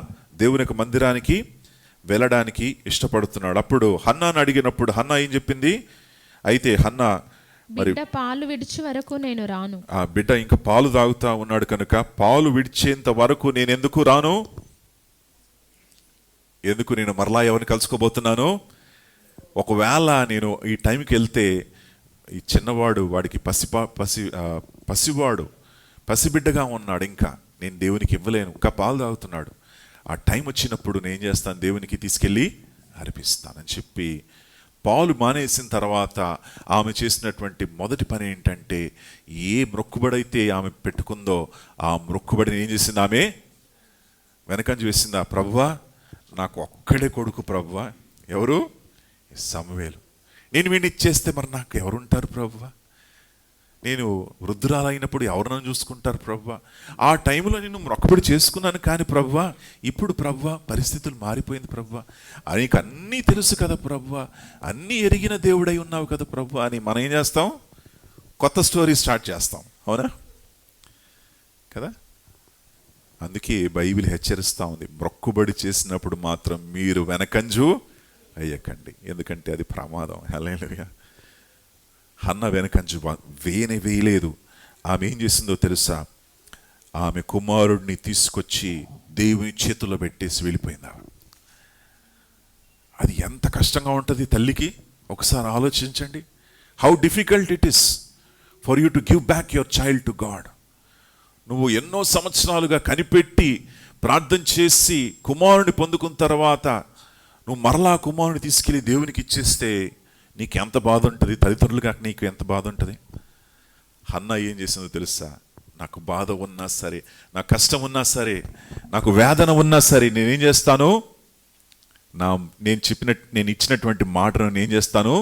దేవుని యొక్క మందిరానికి వెళ్ళడానికి ఇష్టపడుతున్నాడు. అప్పుడు హన్నాను అడిగినప్పుడు హన్నా ఏం చెప్పింది? అయితే హన్నా మరి పాలు విడిచే వరకు నేను రాను. ఆ బిడ్డ ఇంకా పాలు తాగుతా ఉన్నాడు కనుక పాలు విడిచేంత వరకు నేను ఎందుకు రాను? ఎందుకు నేను మరలా ఎవరిని కలుసుకోబోతున్నాను? ఒకవేళ నేను ఈ టైంకి వెళ్తే ఈ చిన్నవాడు, వాడికి పసివాడు పసిబిడ్డగా ఉన్నాడు. ఇంకా నేను దేవునికి ఇవ్వలేను, ఇంకా పాలు తాగుతున్నాడు. ఆ టైం వచ్చినప్పుడు నేను చేస్తాను, దేవునికి తీసుకెళ్ళి అర్పిస్తానని చెప్పి పాలు మానేసిన తర్వాత ఆమె చేసినటువంటి మొదటి పని ఏంటంటే, ఏ మొక్కుబడైతే ఆమె పెట్టుకుందో ఆ మొక్కుబడిని ఏం చేసింది? ఆమె వెనకంజ వేసిందా? ప్రభువా, నాకు ఒక్కడే కొడుకు ప్రభువా. ఎవరు? సమూయేలు. నేను వీడిని ఇచ్చేస్తే మరి నాకు ఎవరుంటారు ప్రభువా? నేను వృద్ధురాలైనప్పుడు ఎవరు నన్ను చూసుకుంటారు ప్రభువా? ఆ టైంలో నేను మొక్కుబడి చేసుకున్నాను, కానీ ప్రభువా ఇప్పుడు ప్రభువా పరిస్థితులు మారిపోయింది ప్రభువా, నీకు అన్నీ తెలుసు కదా ప్రభువా, అన్నీ ఎరిగిన దేవుడై ఉన్నావు కదా ప్రభువా అని మనం ఏం చేస్తాం? కొత్త స్టోరీ స్టార్ట్ చేస్తాం. అవునా కదా? అందుకే బైబిల్ హెచ్చరిస్తూ ఉంది, మొక్కుబడి చేసినప్పుడు మాత్రం మీరు వెనకంజు అయ్యకండి, ఎందుకంటే అది ప్రమాదం. హల్లెలూయా. హన్న వెనకంజు వేయలేదు. ఆమె ఏం చేసిందో తెలుసా? ఆమె కుమారుడిని తీసుకొచ్చి దేవుని చేతుల్లో పెట్టేసి వెళ్ళిపోయింది. అది ఎంత కష్టంగా ఉంటుంది తల్లికి ఒకసారి ఆలోచించండి. How difficult it is for you to give back your child to God. నువ్వు ఎన్నో సంవత్సరాలుగా కనిపెట్టి ప్రార్థన చేసి కుమారుని పొందుకున్న తర్వాత నువ్వు మరలా కుమారుని తీసుకెళ్ళి దేవునికి ఇచ్చేస్తే నీకు ఎంత బాధ ఉంటుంది? తల్లిదండ్రులుగా నీకు ఎంత బాధ ఉంటుంది? హన్న ఏం చేసిందో తెలుసా? నాకు బాధ ఉన్నా సరే, నాకు కష్టం ఉన్నా సరే, నాకు వేదన ఉన్నా సరే, నేనేం చేస్తాను? నేను ఇచ్చినటువంటి మాటను నేను చేస్తాను,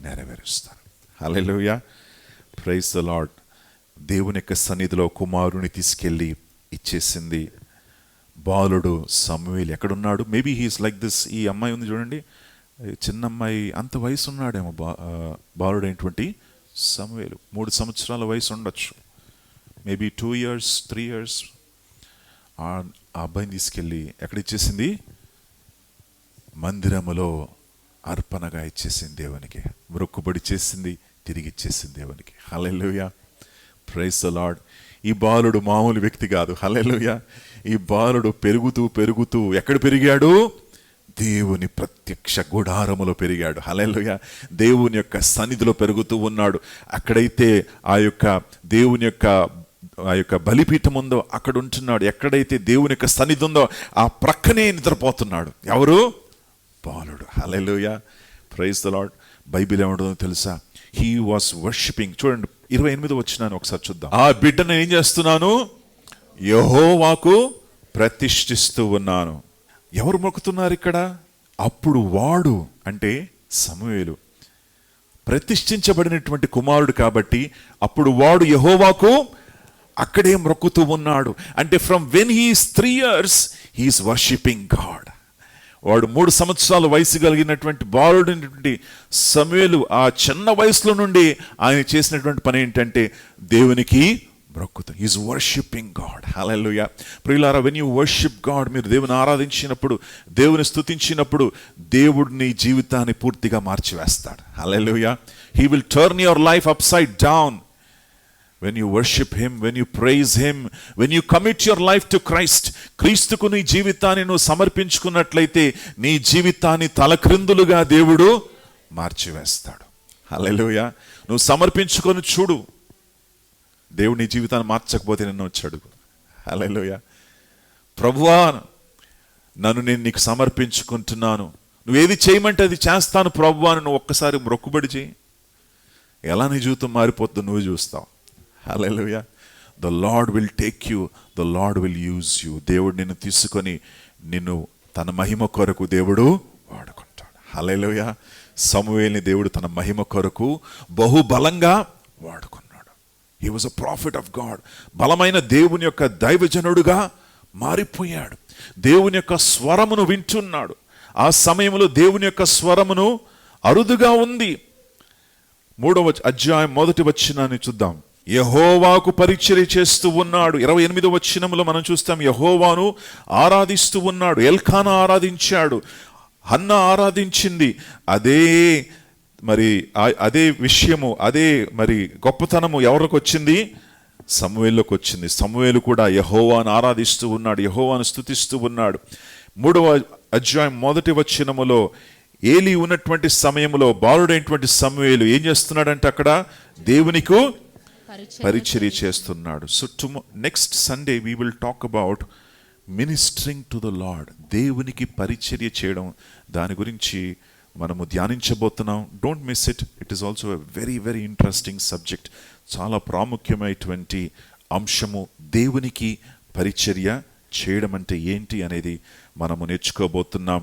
నెరవేరుస్తాను. హల్లెలూయా, ప్రైజ్ ద లార్డ్. దేవుని యొక్క సన్నిధిలో కుమారుని తీసుకెళ్ళి ఇచ్చేసింది. బాలుడు సమూయేలు ఎక్కడున్నాడు? Maybe he's like this. ఈ అమ్మాయి ఉంది చూడండి, చిన్న అమ్మాయి, అంత వయసు ఉన్నాడేమో బాలుడు అయినటువంటి సమూయేలు. 3 సంవత్సరాల వయసు ఉండొచ్చు, మేబీ 2 years 3 years. ఆ అబ్బాయిని తీసుకెళ్ళి ఎక్కడ ఇచ్చేసింది? మందిరములో అర్పణగా ఇచ్చేసింది దేవునికి. మొక్కుబడి చేసింది, తిరిగి ఇచ్చేసింది దేవునికి. హల్లెలూయా, ప్రైజ్ ద లార్డ్. ఈ బాలుడు మామూలు వ్యక్తి కాదు. హల్లెలూయా. ఈ బాలుడు పెరుగుతూ పెరుగుతూ ఎక్కడ పెరిగాడు? దేవుని ప్రత్యక్ష గుడారములో పెరిగాడు. హల్లెలూయా. దేవుని యొక్క సన్నిధిలో పెరుగుతూ ఉన్నాడు. అక్కడైతే ఆ యొక్క బలిపీఠం ఉందో అక్కడ ఉంటున్నాడు. ఎక్కడైతే దేవుని యొక్క సన్నిధి ఉందో ఆ ప్రక్కనే నిద్రపోతున్నాడు. ఎవరు? బాలుడు. హల్లెలూయా, ప్రైజ్ ద లార్డ్. బైబిల్ ఏమంటుందో తెలుసా? He was worshipping. చూడండి 28 వచ్చినాను, ఒకసారి చూద్దాం. ఆ బిడ్డను ఏం చేస్తున్నాను? యెహోవాకు ప్రతిష్ఠిస్తూ ఉన్నాను. ఎవరు మొక్కుతున్నారు ఇక్కడ? అప్పుడు వాడు అంటే సమూయేలు ప్రతిష్ఠించబడినటువంటి కుమారుడు కాబట్టి అప్పుడు వాడు యెహోవాకు అక్కడే మొక్కుతూ ఉన్నాడు. అంటే from when he's 3 years he's worshipping God. వాడు 3 సంవత్సరాల వయసు కలిగినటువంటి బాలుడైనటువంటి సమూయేలు ఆ చిన్న వయసులో నుండి ఆయన చేసినటువంటి పని ఏంటంటే దేవునికి మొక్కుతాం. Is worshipping God. హల్లెలూయా. ప్రియులారా, వెన్ యూ వర్షిప్ గాడ్, మీరు దేవుని ఆరాధించినప్పుడు, దేవుని స్తుతించినప్పుడు దేవుడు నీ జీవితాన్ని పూర్తిగా మార్చివేస్తాడు. Hallelujah. He will turn your life upside down. When you worship him, when you praise him, when you commit your life to Christ, క్రీస్తుకు నీ జీవితాన్ని నువ్వు సమర్పించుకున్నట్లయితే నీ జీవితాన్ని తలక్రిందులుగా దేవుడు మార్చివేస్తాడు. హల్లెలూయా. నువ్వు సమర్పించుకొని చూడు, దేవుడు నీ జీవితాన్ని మార్చకపోతే నిన్ను వచ్చాడు. హల్లెలూయా. ప్రభువా, నన్ను నేను నీకు సమర్పించుకుంటున్నాను, నువ్వేది చేయమంటే అది చేస్తాను ప్రభువా అని నువ్వు ఒక్కసారి మొక్కుబడి చేయి. ఎలా నీ జీవితం మారిపోతుందో నువ్వు చూస్తావు. Hallelujah. The Lord will take you, the Lord will use you. దేవుడు నిన్ను తీసుకొని నిన్ను తన మహిమ కొరకు దేవుడు వాడుకుంటాడు. హల్లెలూయా. సమూయేలుని దేవుడు తన మహిమ కొరకు బహుబలంగా వాడుకున్నాడు. He was a profit of God. బలమైన దేవుని యొక్క దైవజనుడుగా మారిపోయాడు. దేవుని యొక్క స్వరమును వింటున్నాడు. ఆ సమయంలో దేవుని యొక్క స్వరమును అరుదుగా ఉంది. 3వ అధ్యాయం 1వ వచనాన్ని చూద్దాం. యెహోవాకు పరిచర్య చేస్తూ ఉన్నాడు. 28వ వచనంలో మనం చూస్తాం, యెహోవాను ఆరాధిస్తూ ఉన్నాడు. ఎల్కానా ఆరాధించాడు, హన్న ఆరాధించింది. అదే విషయము, అదే గొప్పతనము ఎవరికి వచ్చింది? సమూయేలుకి వచ్చింది. సమూయేలు కూడా యెహోవాను ఆరాధిస్తూ ఉన్నాడు, యెహోవాను స్తుతిస్తూ ఉన్నాడు. 3వ అధ్యాయం 1వ వచనములో ఏలీ ఉన్నటువంటి సమయంలో బాలుడైనటువంటి సమూయేలు ఏం చేస్తున్నాడంటే అక్కడ దేవునికి పరిచర్య చేస్తున్నాడు. So next Sunday we will talk about ministering to the Lord. దేవునికి పరిచర్య చేయడం, దాని గురించి మనము ధ్యానించబోతున్నాం. Don't miss it. It is also a very very interesting subject. చాలా ప్రాముఖ్యమైనటువంటి అంశము. దేవునికి పరిచర్య చేయడం అంటే ఏంటి అనేది మనము నేర్చుకోబోతున్నాం.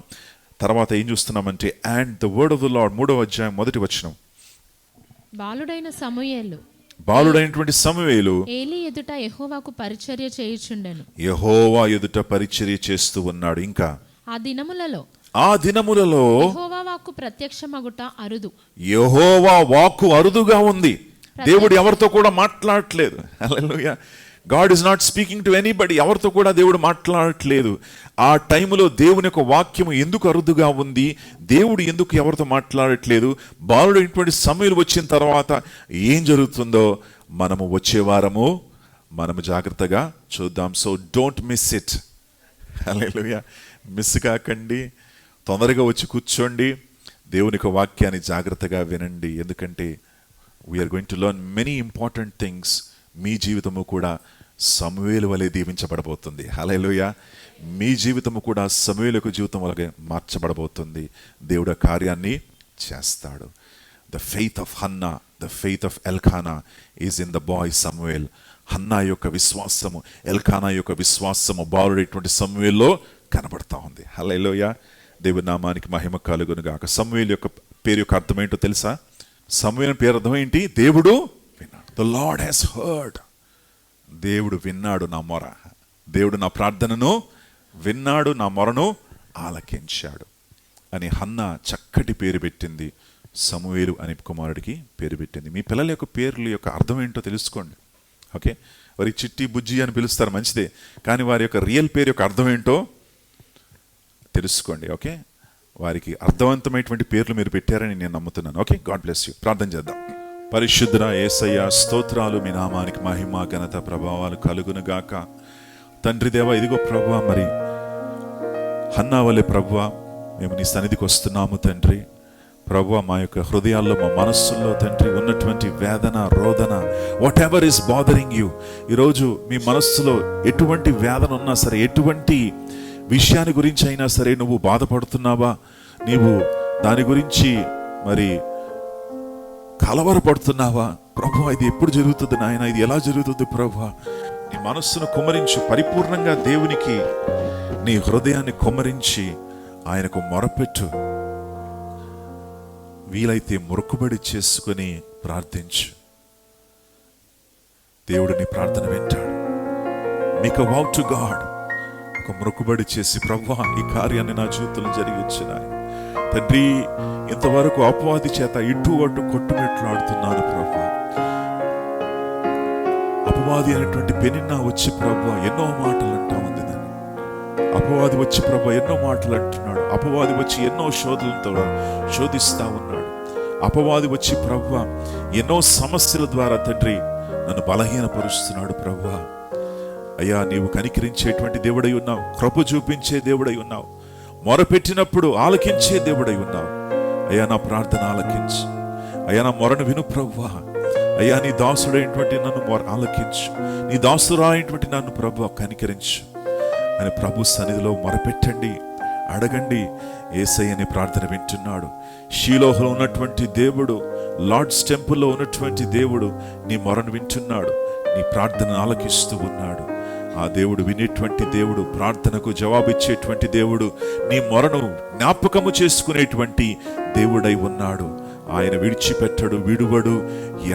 తర్వాత ఏం చూస్తున్నామంటే, and the word of the Lord 3వ అధ్యాయం 1వ వచనం. బాలుడైనటువంటి సమూయేలు ఏలీ ఎదుట యెహోవాకు పరిచర్య చేయుచుండెను. యెహోవా ఎదుట పరిచర్య చేస్తూ ఉన్నాడు. ఇంకా ఆ దినములలో యెహోవా వాక్కు ప్రత్యక్షమగుట అరుదు. యెహోవా వాక్కు అరుదుగా ఉంది. దేవుడు ఎవరితో కూడా మాట్లాడట్లేదు. Hallelujah. God is not speaking to anybody. ఎవరితో కూడా దేవుడు మాట్లాడట్లేదు. ఆ టైంలో దేవుని యొక్క వాక్యము ఎందుకు అరుదుగా ఉంది? దేవుడు ఎందుకు ఎవరితో మాట్లాడట్లేదు? బాలుడైనటువంటి సమూయేలు వచ్చిన తర్వాత ఏం జరుగుతుందో మనము వచ్చే వారము మనము జాగ్రత్తగా చూద్దాం. So don't miss it. Hallelujah. Miss కాకండి. తొందరగా వచ్చి కూర్చోండి. దేవుని యొక్క వాక్యాన్ని జాగ్రత్తగా వినండి. ఎందుకంటే we are going to learn many important things. మీ జీవితము కూడా సమూయేలు వలె దీవించబడబోతుంది. హల్లెలూయా. మీ జీవితము కూడా సమూయేలు జీవితం వలె మార్చబడబోతుంది. దేవుడు ఆ కార్యాన్ని చేస్తాడు. The faith of Hannah, the faith of Elkanah is in the boy Samuel. Hannah యొక్క విశ్వాసము, ఎల్కానా యొక్క విశ్వాసము బాలుడైనటువంటి సమూయేల్లో కనబడతా ఉంది. హల్లెలూయా. దేవుని నామానికి మహిమ కలుగును గాక. సమూయేలు యొక్క పేరు యొక్క అర్థం ఏంటో తెలుసా? సమూయేలు పేరు అర్థం ఏంటి? దేవుడు విన్నాడు. The lord has heard. దేవుడు విన్నాడు నా మొర. దేవుడు నా ప్రార్థనను విన్నాడు, నా మొరను ఆలకించాడు అని హన్నా చక్కటి పేరు పెట్టింది. సమూయేలు అనే కుమారుడికి పేరు పెట్టింది. మీ పిల్లల యొక్క పేర్ల యొక్క అర్థం ఏంటో తెలుసుకోండి. ఓకే, వారి చిట్టి బుజ్జి అని పిలుస్తారు, మంచిదే. కానీ వారి యొక్క రియల్ పేరు యొక్క అర్థం ఏంటో తెలుసుకోండి. ఓకే, వారికి అర్థవంతమైనటువంటి పేర్లు మీరు పెట్టారని నేను నమ్ముతున్నాను. Okay, God bless you. ప్రార్థన చేద్దాం. పరిశుద్ధ యేసయ్య స్తోత్రాలు. మీ నామానికి మహిమ ఘనత ప్రభావాలు కలుగును గాక. తండ్రి దేవ, ఇదిగో ప్రభువా, మరి హన్నా వలె ప్రభువా మేము నీ సన్నిధికి వస్తున్నాము తండ్రి. ప్రభువా, మా యొక్క హృదయాల్లో, మా మనస్సుల్లో తండ్రి ఉన్నటువంటి వేదన, రోదన, what ever is bothering you, ఈరోజు మీ మనస్సులో ఎటువంటి వేదన ఉన్నా సరే, ఎటువంటి విషయాన్ని గురించి అయినా సరే నువ్వు బాధపడుతున్నావా, నీవు దాని గురించి మరి కలవరపడుతున్నావా? ప్రభువా, ఇది ఎప్పుడు జరుగుతుంది నాయన, ఇది ఎలా జరుగుతుంది ప్రభువా? నీ మనస్సును కుమ్మరించు. పరిపూర్ణంగా దేవునికి నీ హృదయాన్ని కుమ్మరించి ఆయనకు మొరపెట్టు. వీలైతే మొక్కుబడి చేసుకుని ప్రార్థించు. దేవుడు నీ ప్రార్థన వింటాడు. Make a wow to God. ఒక మొక్కుబడి చేసి, ప్రభువా, ఈ కార్యాన్ని నా జీవితంలో జరిగించున్నాయి తండ్రి. ఇంతవరకు అపవాది చేత ఇటు అటు కొట్టుమిట్లాడుతున్నాను ప్రభువా. అపవాది అనేటువంటి పెనిన్నా వచ్చి ప్రభువా ఎన్నో మాటలు అంటా ఉంది. దాన్ని అపవాది వచ్చి ప్రభువా ఎన్నో మాటలు అంటున్నాడు. అపవాది వచ్చి ఎన్నో శోధనలతో శోధిస్తా ఉన్నాడు. అపవాది వచ్చి ప్రభువా ఎన్నో సమస్యల ద్వారా తండ్రి నన్ను బలహీనపరుస్తున్నాడు. ప్రభువా అయ్యా, నీవు కనికరించేటువంటి దేవుడై ఉన్నావు, కృప చూపించే దేవుడై ఉన్నావు, మొరపెట్టినప్పుడు ఆలకించే దేవుడై ఉన్నావు. అయ్యా, నా ప్రార్థన ఆలకించు. అయ్యా, నా మొరను విను ప్రభువా. అయ్యా, నీ దాసుడైనటువంటి నన్ను ఆలకించు. నీ దాసురాయినటువంటి నన్ను ప్రభువా కనికరించు అని ప్రభు సన్నిధిలో మొరపెట్టండి, అడగండి. యేసయ్య నీ ప్రార్థన వింటున్నాడు. షీలోహలో ఉన్నటువంటి దేవుడు, లార్డ్స్ టెంపుల్లో ఉన్నటువంటి దేవుడు నీ మొరను వింటున్నాడు, నీ ప్రార్థన ఆలకిస్తూ ఉన్నాడు. ఆ దేవుడు వినేటువంటి దేవుడు, ప్రార్థనకు జవాబిచ్చేటువంటి దేవుడు, నీ మొరను జ్ఞాపకము చేసుకునేటువంటి దేవుడై ఉన్నాడు. ఆయన విడిచిపెట్టడు, విడువడు,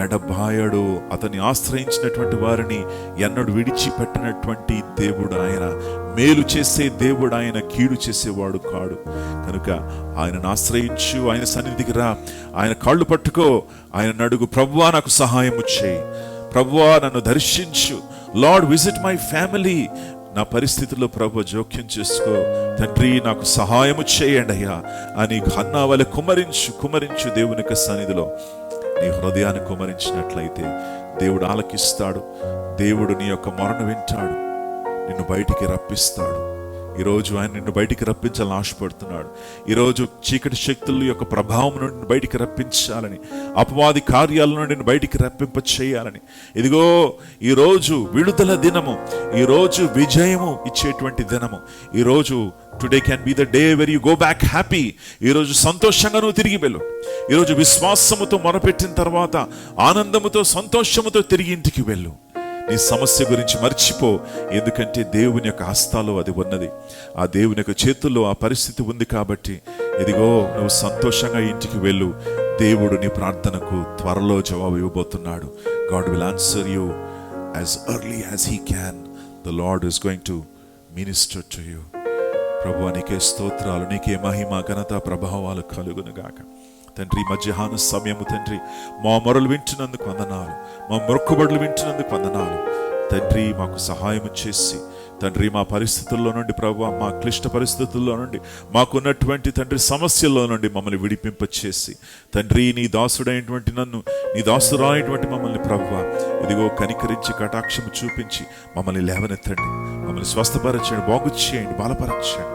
ఎడబాయడు. అతన్ని ఆశ్రయించినటువంటి వారిని ఎన్నడూ విడిచిపెట్టినటువంటి దేవుడు ఆయన. మేలు చేసే దేవుడు ఆయన, కీడు చేసేవాడు కాడు. కనుక ఆయనను ఆశ్రయించు, ఆయన సన్నిధికి రా, ఆయన కాళ్ళు పట్టుకో, ఆయన అడుగు, ప్రభువా నాకు సహాయము చేయి, ప్రభువా నన్ను దర్శించు, లార్డ్ విజిట్ మై ఫ్యామిలీ. నా పరిస్థితుల్లో ప్రభు జోక్యం చేసుకో తండ్రి, నాకు సహాయము చేయండి అయ్యా అని హన్నా వలె కుమ్మరించు దేవుని యొక్క సన్నిధిలో. నీ హృదయాన్ని కుమ్మరించినట్లయితే దేవుడు ఆలకిస్తాడు. దేవుడు నీ యొక్క మొరను వింటాడు, నిన్ను బయటికి రప్పిస్తాడు. ఈరోజు ఆయన నిన్ను బయటికి రప్పించాలని ఆశపడుతున్నాడు. ఈరోజు చీకటి శక్తుల యొక్క ప్రభావం నుండి బయటికి రప్పించాలని, అపవాది కార్యాల నుండి నిన్ను బయటికి రప్పింప చేయాలని. ఇదిగో ఈరోజు విడుదల దినము, ఈరోజు విజయము ఇచ్చేటువంటి దినము. ఈరోజు today can be the day where you go back happy. ఈరోజు సంతోషంగా నువ్వు తిరిగి వెళ్ళు. ఈరోజు విశ్వాసముతో మొరపెట్టిన తర్వాత ఆనందముతో సంతోషముతో తిరిగి ఇంటికి వెళ్ళు. నీ సమస్య గురించి మర్చిపో, ఎందుకంటే దేవుని యొక్క హస్తాలో అది ఉన్నది. ఆ దేవుని యొక్క చేతుల్లో ఆ పరిస్థితి ఉంది కాబట్టి ఇదిగో నువ్వు సంతోషంగా ఇంటికి వెళ్ళు. దేవుడు నీ ప్రార్థనకు త్వరలో జవాబు ఇవ్వబోతున్నాడు. God will answer you as early as he can. The Lord is going to minister to you. ప్రభువా నీకే స్తోత్రాలు, నీకే మహిమ ఘనత ప్రభావాలు కలుగునుగాక. తండ్రి మధ్యాహ్న సమయము తండ్రి మా మొరలు వింటున్నందుకు వందనాలు, మా మొక్కుబడులు వింటున్నందుకు వందనాలు తండ్రి. మాకు సహాయం చేసి తండ్రి మా పరిస్థితుల్లో నుండి ప్రభువా, మా క్లిష్ట పరిస్థితుల్లో నుండి, మాకున్నటువంటి తండ్రి సమస్యల్లో నుండి మమ్మల్ని విడిపింప చేసి తండ్రి నీ దాసుడైనటువంటి నన్ను, నీ దాసురాయినటువంటి మమ్మల్ని ప్రభువా ఇదిగో కనికరించి కటాక్షము చూపించి మమ్మల్ని లేవనెత్తండి, మమ్మల్ని స్వస్థపరచండి, బాగు చేయండి, బలపరచండి.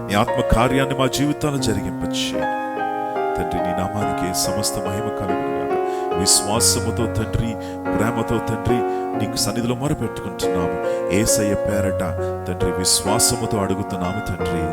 నీ ఆత్మ కార్యాన్ని మా జీవితాలు జరిగింపచేయండి తండ్రి. నీ నామానికి సమస్త మహిమ కలుగునుగాక. విశ్వాసముతో తండ్రి, ప్రేమతో తండ్రి నీకు సన్నిధిలో మొరపెట్టుకుంటున్నాము. యేసయ్య పేరట తండ్రి విశ్వాసముతో అడుగుతున్నాము తండ్రి.